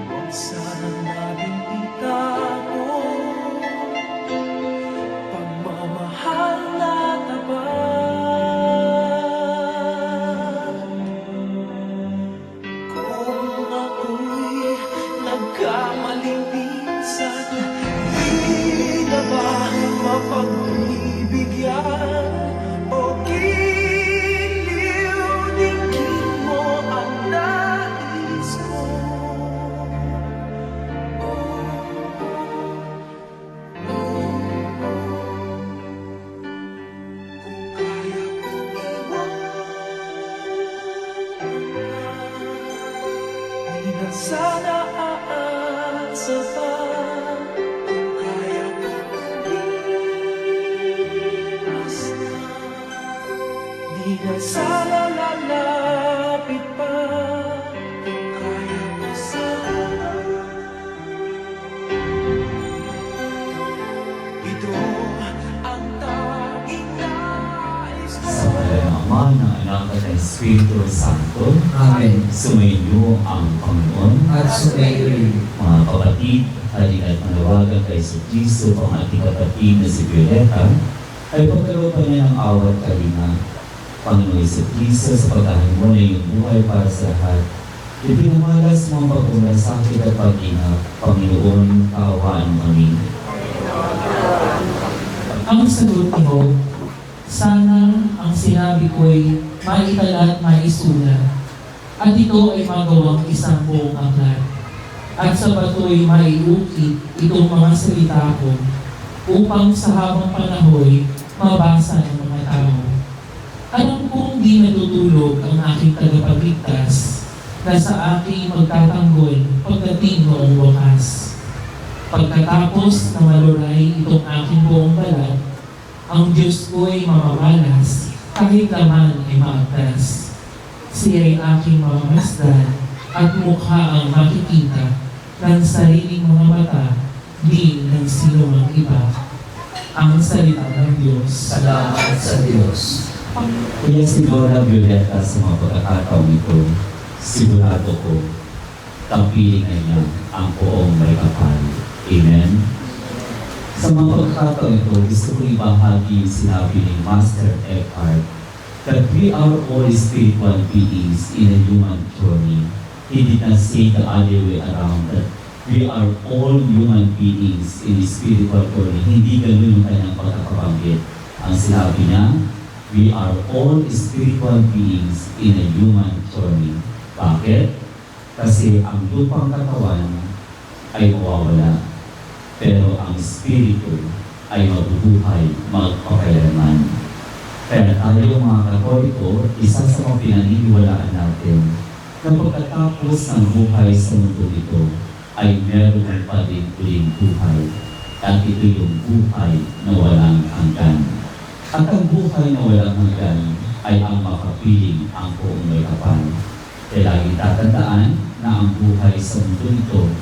Huwag sanang nating itago pagmamahal na tapat. Kung ako'y nagkamaling minsan, di na ba mapagbibigyan o giliw-dinggin mo ang nais ko? Kung kaya kong iwan, di na sana aasa pa. Kung kaya kong umiwas na, di na sana lalapit pa. Kung kaya ko sana. Ito ang tanging nais ko. Sa ngalan ng Ama, ng Anak at ng Espiritu Santo. Amen. Sumainyo ang Panginoon. At sumayo rin. Mga kapatid, halina't manawagan kay Kristo, ang ating kapatid na si Violeta, ay pagkaroon pa niya ng awat kalinga. Panginoon Kristo, sa pagkahin mo na iyong buhay para sa lahat, ipinamalas mo ang pag-umasakit at pag-inap. Panginoon, kaawaan mo kami. Ang sagot mo, sana ang sinabi ko'y maitala at maisulat, at ito ay magawang isang buong aklat. At sa bato'y maiukit itong mga salita ko, upang sa habang panahon mabasa ng mga tao. Alam kong di natutulog ang aking tagapagligtas, na sa aking magtatanggol pagdating noong wakas. Pagkatapos na maluray itong aking buong balat, ang Diyos ko'y mamamalas, kahit laman ay maagtas. Siya ay aking mamamasdan, at mukha ang makikita ng sariling mga mata, di ng sino mang iba. Ang salita ng Diyos. Salamat sa Diyos. Kaya si Dora Violeta sa mga pagkakataong ito, sigurado ko, kapilingan niya ang poong may kapal. Amen? Sa mga pagkakataong ito, gusto ko ibahagi yung sinabi ni Master Eckhart that we are all spiritual beings in a human journey. He did not say the other way around, that we are all human beings in a spiritual journey. Hindi ganun yung kanyang pagkakabanggit. Ang sinabi niya, we are all spiritual beings in a human journey. Bakit? Kasi ang lupang katawan ay mawawala, pero ang spirito ay mabubuhay magpakailanman. Kaya tayo mga Katoliko, isa sa mga pinaniniwalaan natin na pagkatapos ng buhay sa mundo ito ay meron pa din uling buhay. At ito yung buhay na walang hanggan. At ang buhay na walang hanggan ay ang makapiling ang buong may kapal. Kaya lagi tatandaan na ang buhay sa mundo ito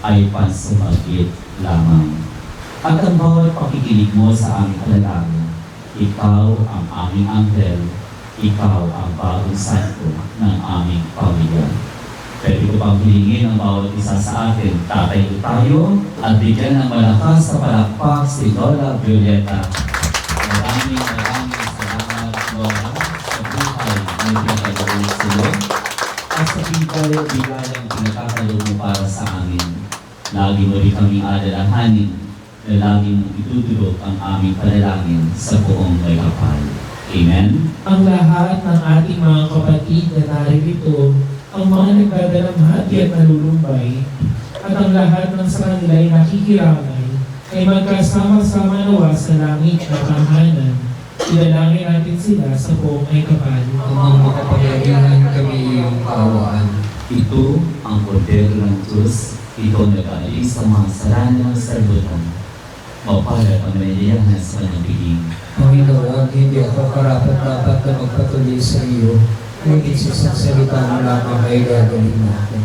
ay pansumagit lamang. At ang bawat pakikinig mo sa aming panalangin, ikaw ang aming anghel, ikaw ang bagong santo ng aming pamilya. Pwede ko pang hilingin ang bawat isa sa atin. Tatayo tayo at bigyan ng malakas na palakpak si Dora Violeta. Maraming salamat, Dora, sa buhay na pinagkakaroon sa iyo. At sa bigalang pinagkakaroon mo para sa amin. Lagi mo rin kaming alalahanin na lagi mong itutulog ang aming panalangin sa buong may kapal. Amen? Ang lahat ng ating mga kapatid na naririto, ang mga nagdadalamhati at nalulumbay, at ang lahat ng sa kanila ay nakikiramay, ay magkasama-sama nawa sa langit na tahanan. Idalangin natin sila sa buong may kapal. Amang makapangyarihan kami iyong kaawaan. Ito ang kordero ng Diyos. Ito nag-aalis sa mga kasalanan ng sanlibutan. Mapalad ang mayyayahan sa kanyang piling. Panginoon, hindi ako karapat-dapat na magpatuloy sa iyo, ngunit sa isang salita mo lamang ay gagawin natin.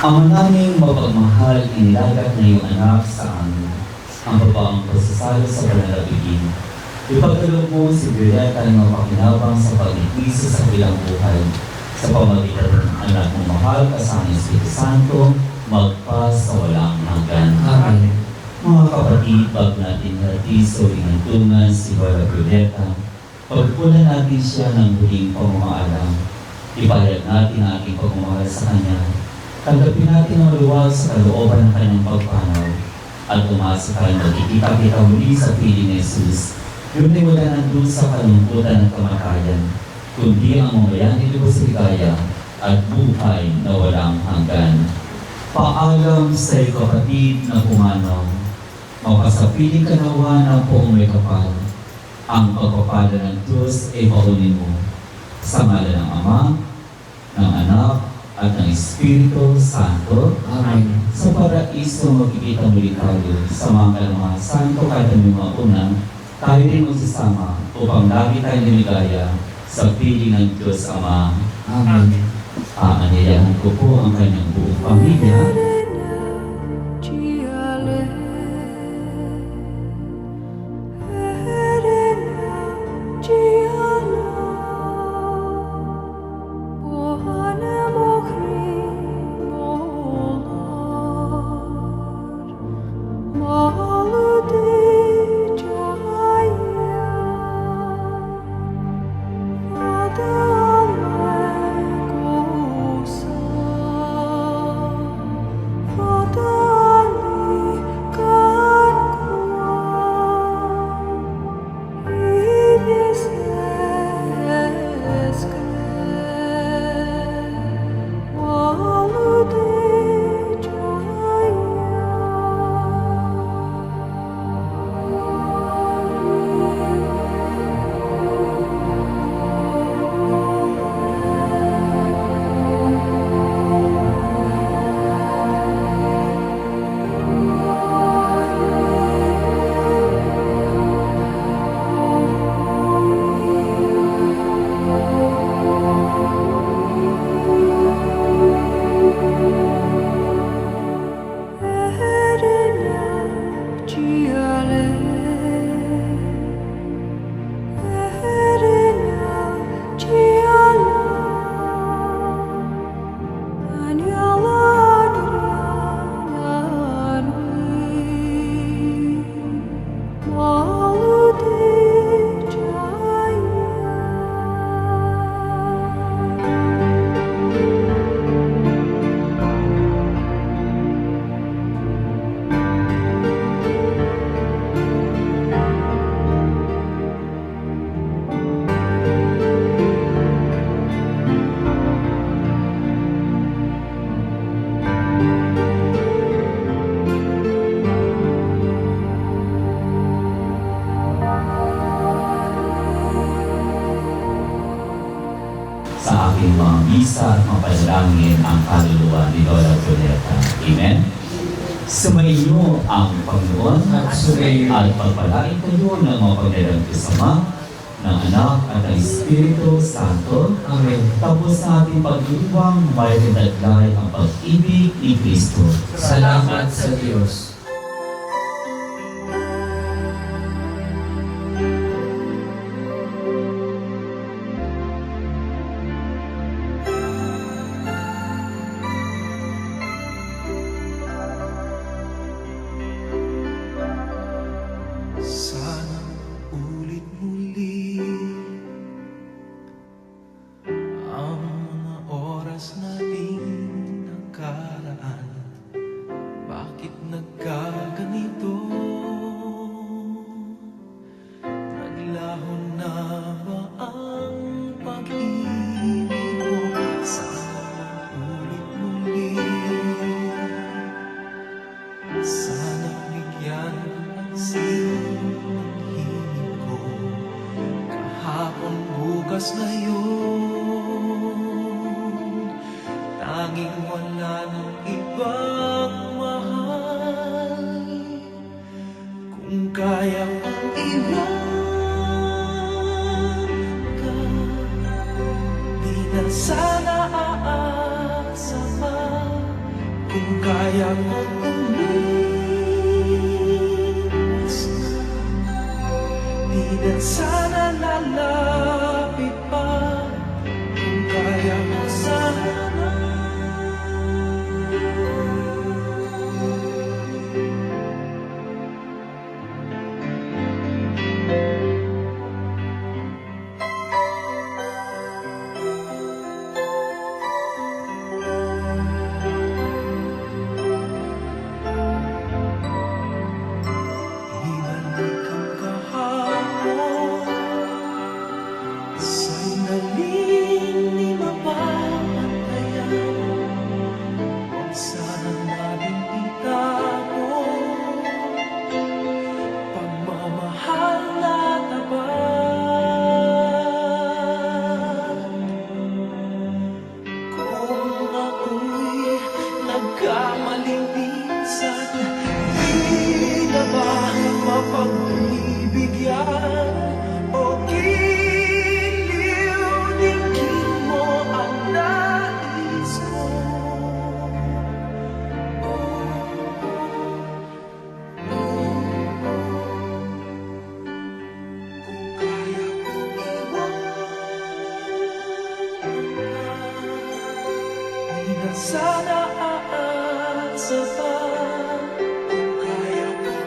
Ama naming mapagmahal, inilagat na iyong anak sa amin, ang babaang pasasalo sa panalabigin. Ipagkaloob mo si Violeta ng mapakinabang sa pag-iisa sa bilang buhay, sa pamagitan ng anak mong mahal kasama ng Espiritu Santo, magpas sa walang hanggan. Amen. Mga kapatid, bago natin natin sa huling hantungan si Violeta, pagpunan natin siya ng huling pamamaalam. Ipahayag natin ang ating pagmamahal sa Kanya. Tanggapin natin ang luwag sa kalooban ng Kanyang pagpanaw at umasa tayo magkikita-kita muli sa piling ni Jesus. Yun ay wala nandun sa kalungkutan ng kamatayan, kundi ang mamayanin ko sa ligaya at buhay na walang hanggan. Paalam sa iyo kapatid na pumanaw, mapasapiling ka nawa ng buong may kapal. Ang pagpapala ng Diyos ay paunin mo. Sa ngalan ng Ama, ng Anak, at ng Espiritu Santo. Amen. Sa paraiso magkikita muli tayo sa mga kalamahan santo kahit may mga unang, tayo rin magsasama upang lagi tayo niligaya sa piling ng Diyos Ama. Amen. Aanyayahan ko po ang kanyang buong pamilya. ating mga misa at mapanalangin ang kaluluwa ni Lola Julieta. Amen? Sumayin niyo ang Panginoon at sumayin at pagpalain kayo ng mga pagdalang kasama ng Anak at ng Espiritu Santo. Amen. Tapos sa ating pag-iwang, may tinadlay ang pag-ibig ni Kristo. Salamat sa Diyos. Sana ulit muli ang mga oras nating nakaraan. Bakit nagkaganito? Naglaho na ba ang pag-ibig mo? Sana ulit muli. Sana bigyan ang ng hingin ko. Kahapon bukas na yun. Tanging wala ng ibang mahal. Kung kaya kong iwan ka, di na sana aasa pa. Kung kaya kong umiwas na, di na sana lalapit pa. Kung kaya mo sana. Ibalik ang kahapon, sandaling di mapapatayan. Huwag sana natin itago pagmamahal na tapat. Kung ako'y nagkamaling minsan, di na ba mapagbibigyan o giliw-dinggin mo ang nais ko? Kung kaya kong iwan ka, di na sana aasa pa. Kung kaya kong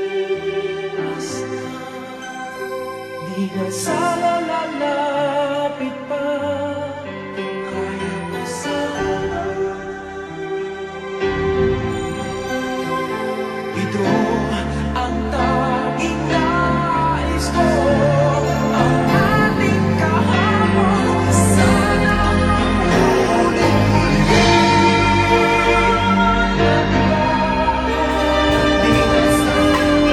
umiwas na, di na sana lalapit pa. Kung kaya ko sana. Ito ang tanging nais ko, ang ating kahapon. Sana ulit di na sana.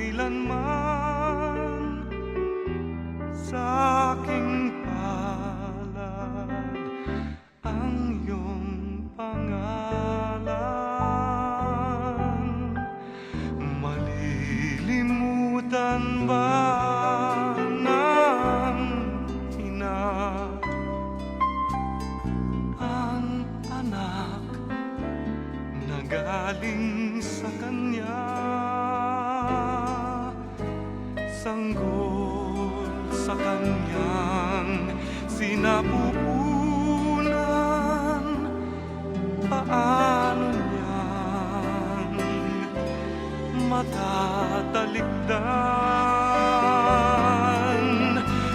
kailanman sa aking palad ang iyong pangalan. Malilimutan ba ng ina ang anak na galing sa kanya? Sanggol sa kanyang sinapupunan, paano niyang matatalikdan?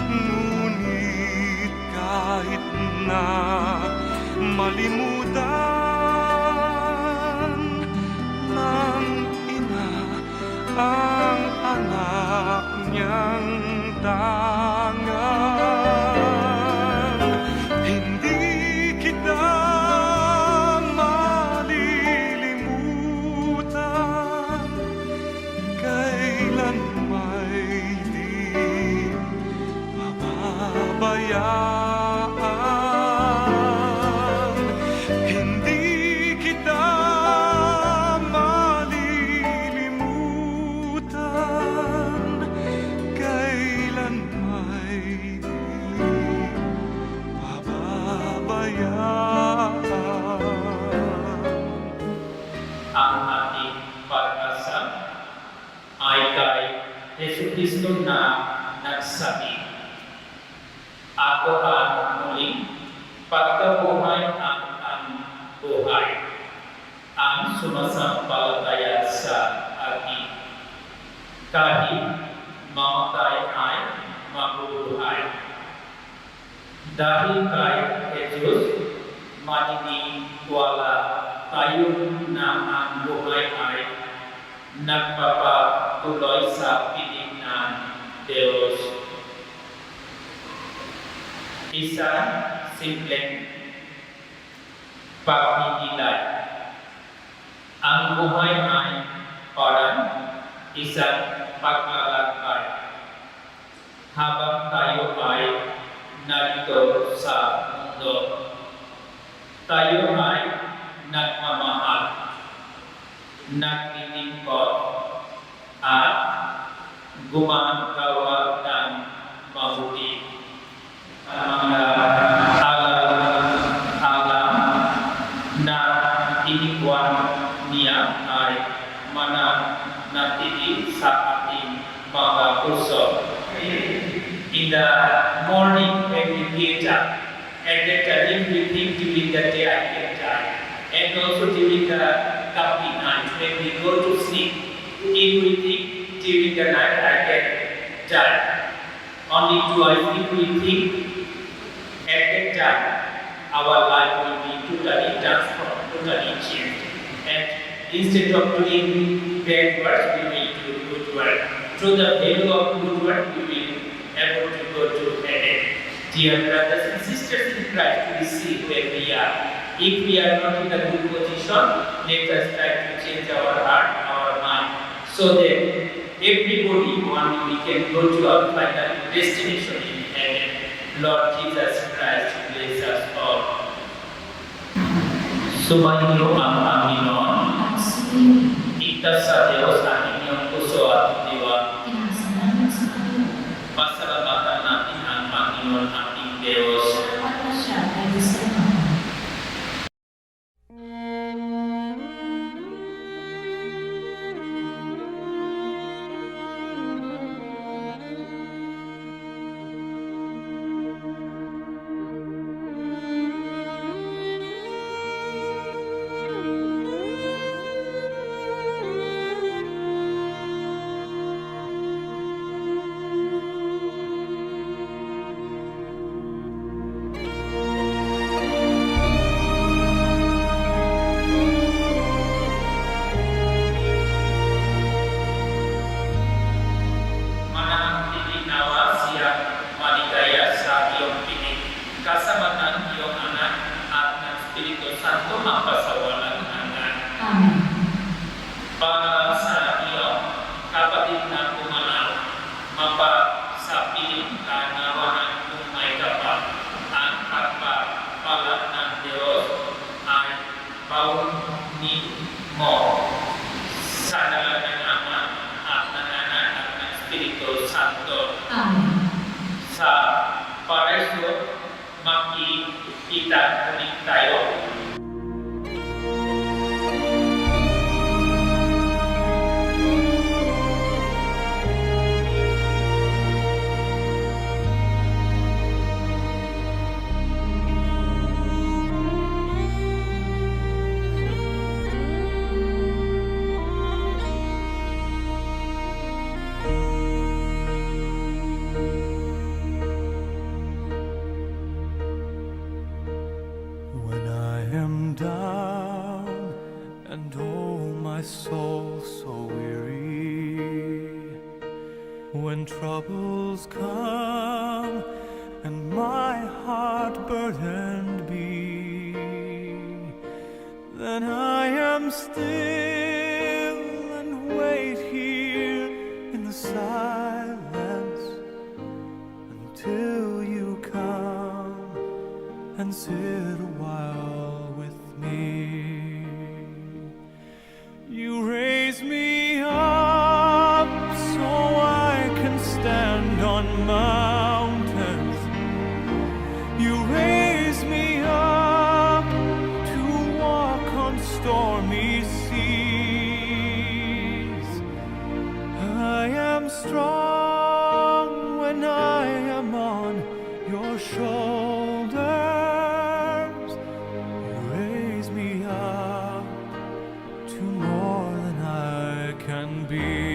Ngunit kahit na malimutan ng ina ang anak niyang tangan, hindi kita malilimutan, kailan may di pababayaan. Hindi kita malilimutan, kailan may di pababayaan. Ang ating pag-asa ay kay Jesucristo na nagsabi, "Ako ang muling pagkabuhay at ang buhay. Ang sumasampalataya sa akin, kahit mamatay ay mabubuhay." Dahil kay Jesus, maniniwala tayo na ang buhay ay nagpapatuloy sa piling ng Diyos. Isang simpleng pagpipilay. Ang buhay ay parang isang paglalakbay. Habang tayo ay narito sa mundo, tayo ay nagmamahal, naglilingkod, at gumagawa ng mabuti. Ang mga alam na iniwan niya ay mananatili sa ating mga puso. In the morning when we get up, and then everything during the day I can die, and also during the coming night when we go to sleep, everything during the night I can die. Only twice if we think at that time our life will be totally transformed, totally changed. And instead of doing bad works, we will do good work. Through the value of good work, we will able to go to heaven. Dear brothers and sisters in Christ, we see where we are. If we are not in a good position, let us try to change our heart, our mind, so that everybody one day we can go to our final destination in heaven. Lord Jesus Christ, bless us all. Sumainyo ang Panginoon. Itas sa Diyos ang inyong puso at diwa. Pasalamatan natin ang Panginoon ating Diyos. Espiritu Santo. Amen. Sa paraiso, makikita ulit tayo. When I am down and oh my soul so weary, when troubles come and my heart burdened be, then I am still and wait here in the silence until you come and sit a while with me. You raise me up so I can stand on mountains. You raise me up to walk on stormy seas. I am strong when I am on your shoulders. You raise me up to more than I can be.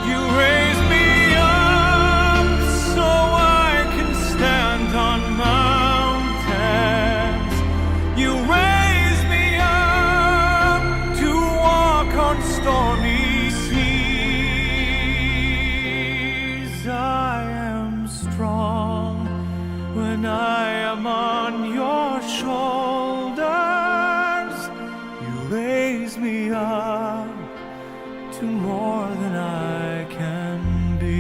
You raise me up so I can stand on mountains. You raise me up to walk on stormy seas. I am strong when I am on your shoulders. You raise me up to more than I can be.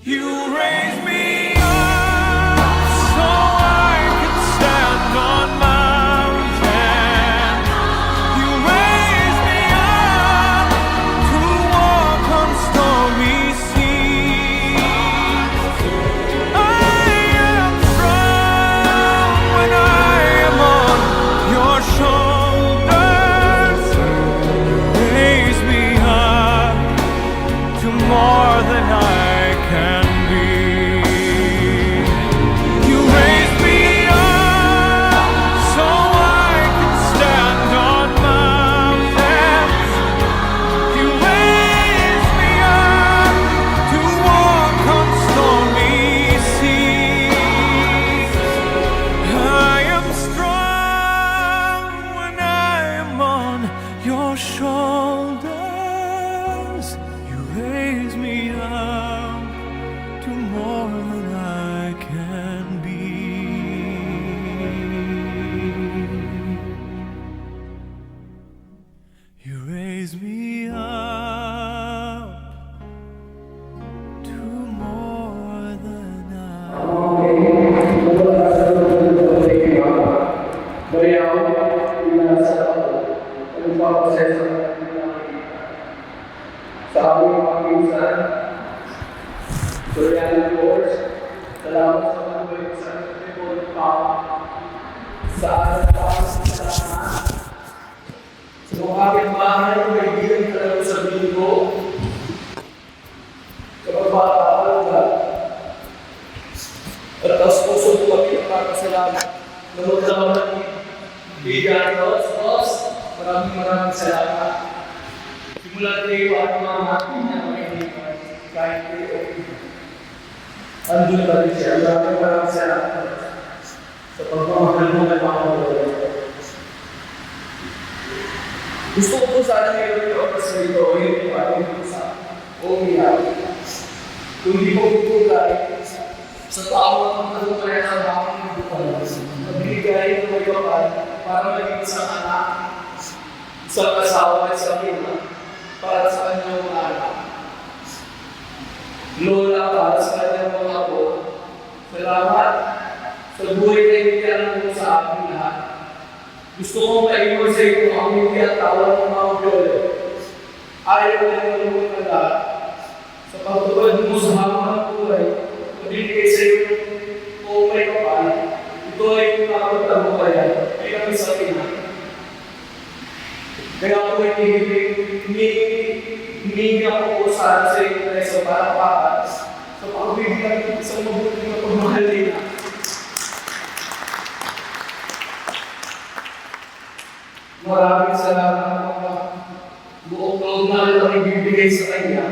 You raise me up so I can stand on mountains. You raise me up to walk on stormy seas. I am strong when I am on your shoulders. Raise me up to more than I can be. You raise me up so I can stand on mountains. You raise me up to walk on stormy seas. I am strong when I am on your shoulders. You raise me up to more than I can be. You raise me up to more than Sa aming mga pinsan, Soriano Wars, salamat sa mga sa Tribune sa araw sa mga kapitbahay, kaibigan ka lang sa ko, kapag bata ka, at taos puso ko kami ang kakasalamat. Namutaw ng bigan, Boss, maraming salamat. Simula tayo at mga hati na makinig kahit kayo. Andun pa rin siya. Maraming salamat. sa pagmamahal mo kay Mama Lord. Gusto ko po sana ngayon yung oras na ito, yung ating sa umiyak. Kung di mo pupulay, sa tao ang matutulay ng bakang pupulay, magbigay ng may kapal para maging isang anak, isang asawa at isang ina para sa kanyang mga anak. Lola para sa kanyang mga apo, salamat sa buhay na ibigyan mo sa akin lahat. Gusto kong maiwan sa iyo ang hindi at tawa ng mga Diyole. Ayaw ko na naman na lahat. Sa pagtubad mo sa hamang ng buhay, mabibigay sa iyo o may kapal. Ito ay pinapagtagumpayan, ay kami sa ina. Kaya ako ay humingi ako po sana sa iyo na sa parapakan sa pagbibigyan ng isang mabuting na pagmahal nila. Maraming salamat mga buong loob na ang ibibigay sa kanya.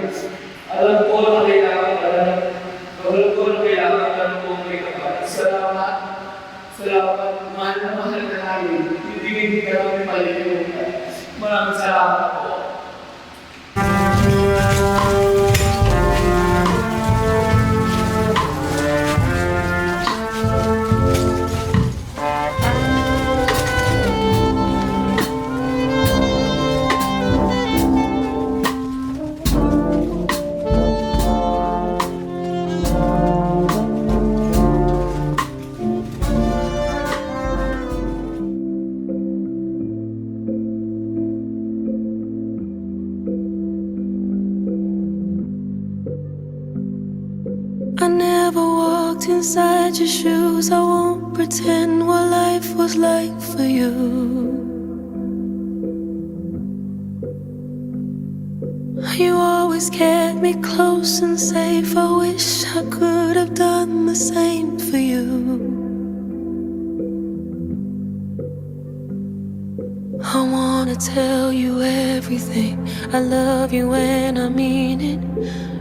Alam ko na kailangan ko may kapal. Salamat, mahal na namin. Hindi ka namin malilimutan. Maraming salamat po. I never walked inside your shoes. I won't pretend what life was like for you. You always kept me close and safe. I wish I could have done the same for you. I wanna tell you everything. I love you and I mean it.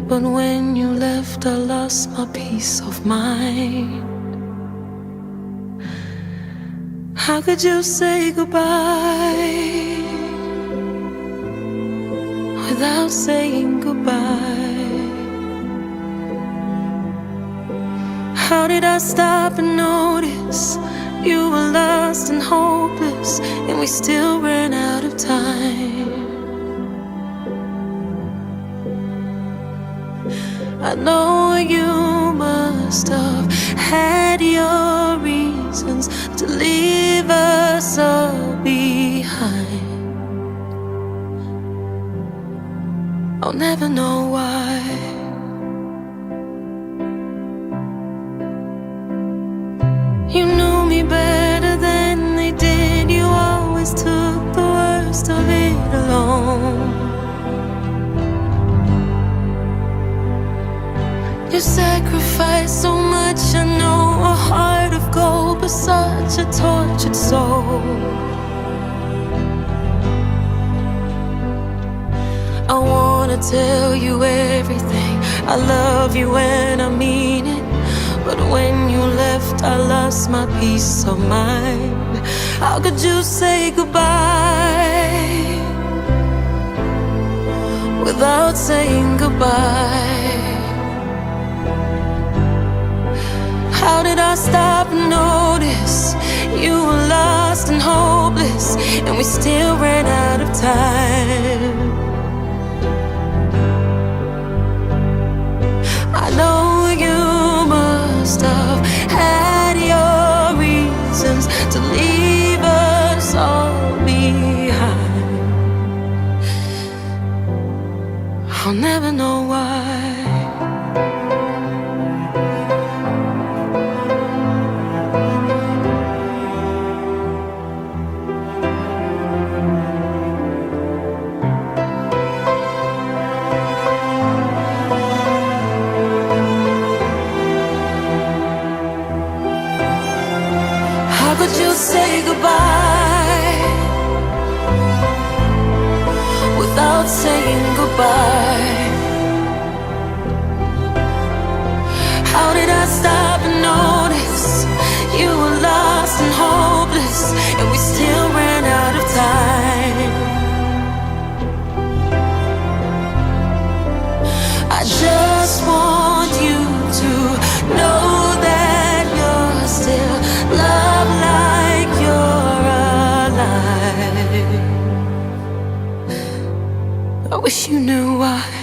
But when you left, I lost my peace of mind. How could you say goodbye without saying goodbye? How did I stop and notice you were lost and hopeless, and we still ran out of time? I know you must have had your reasons to leave us all behind. I'll never know why. You knew me better than they did. You always took the worst of it alone. You sacrificed so much, I know, a heart of gold, but such a tortured soul. I wanna tell you everything. I love you and I mean it. But when you left, I lost my peace of mind. How could you say goodbye without saying goodbye? How did I stop and notice you were lost and hopeless, and we still ran out of time? I know you must have had your reasons to leave us all behind. I'll never know why. How could you say goodbye without saying goodbye? How did I stop and notice you were lost I wish you knew why.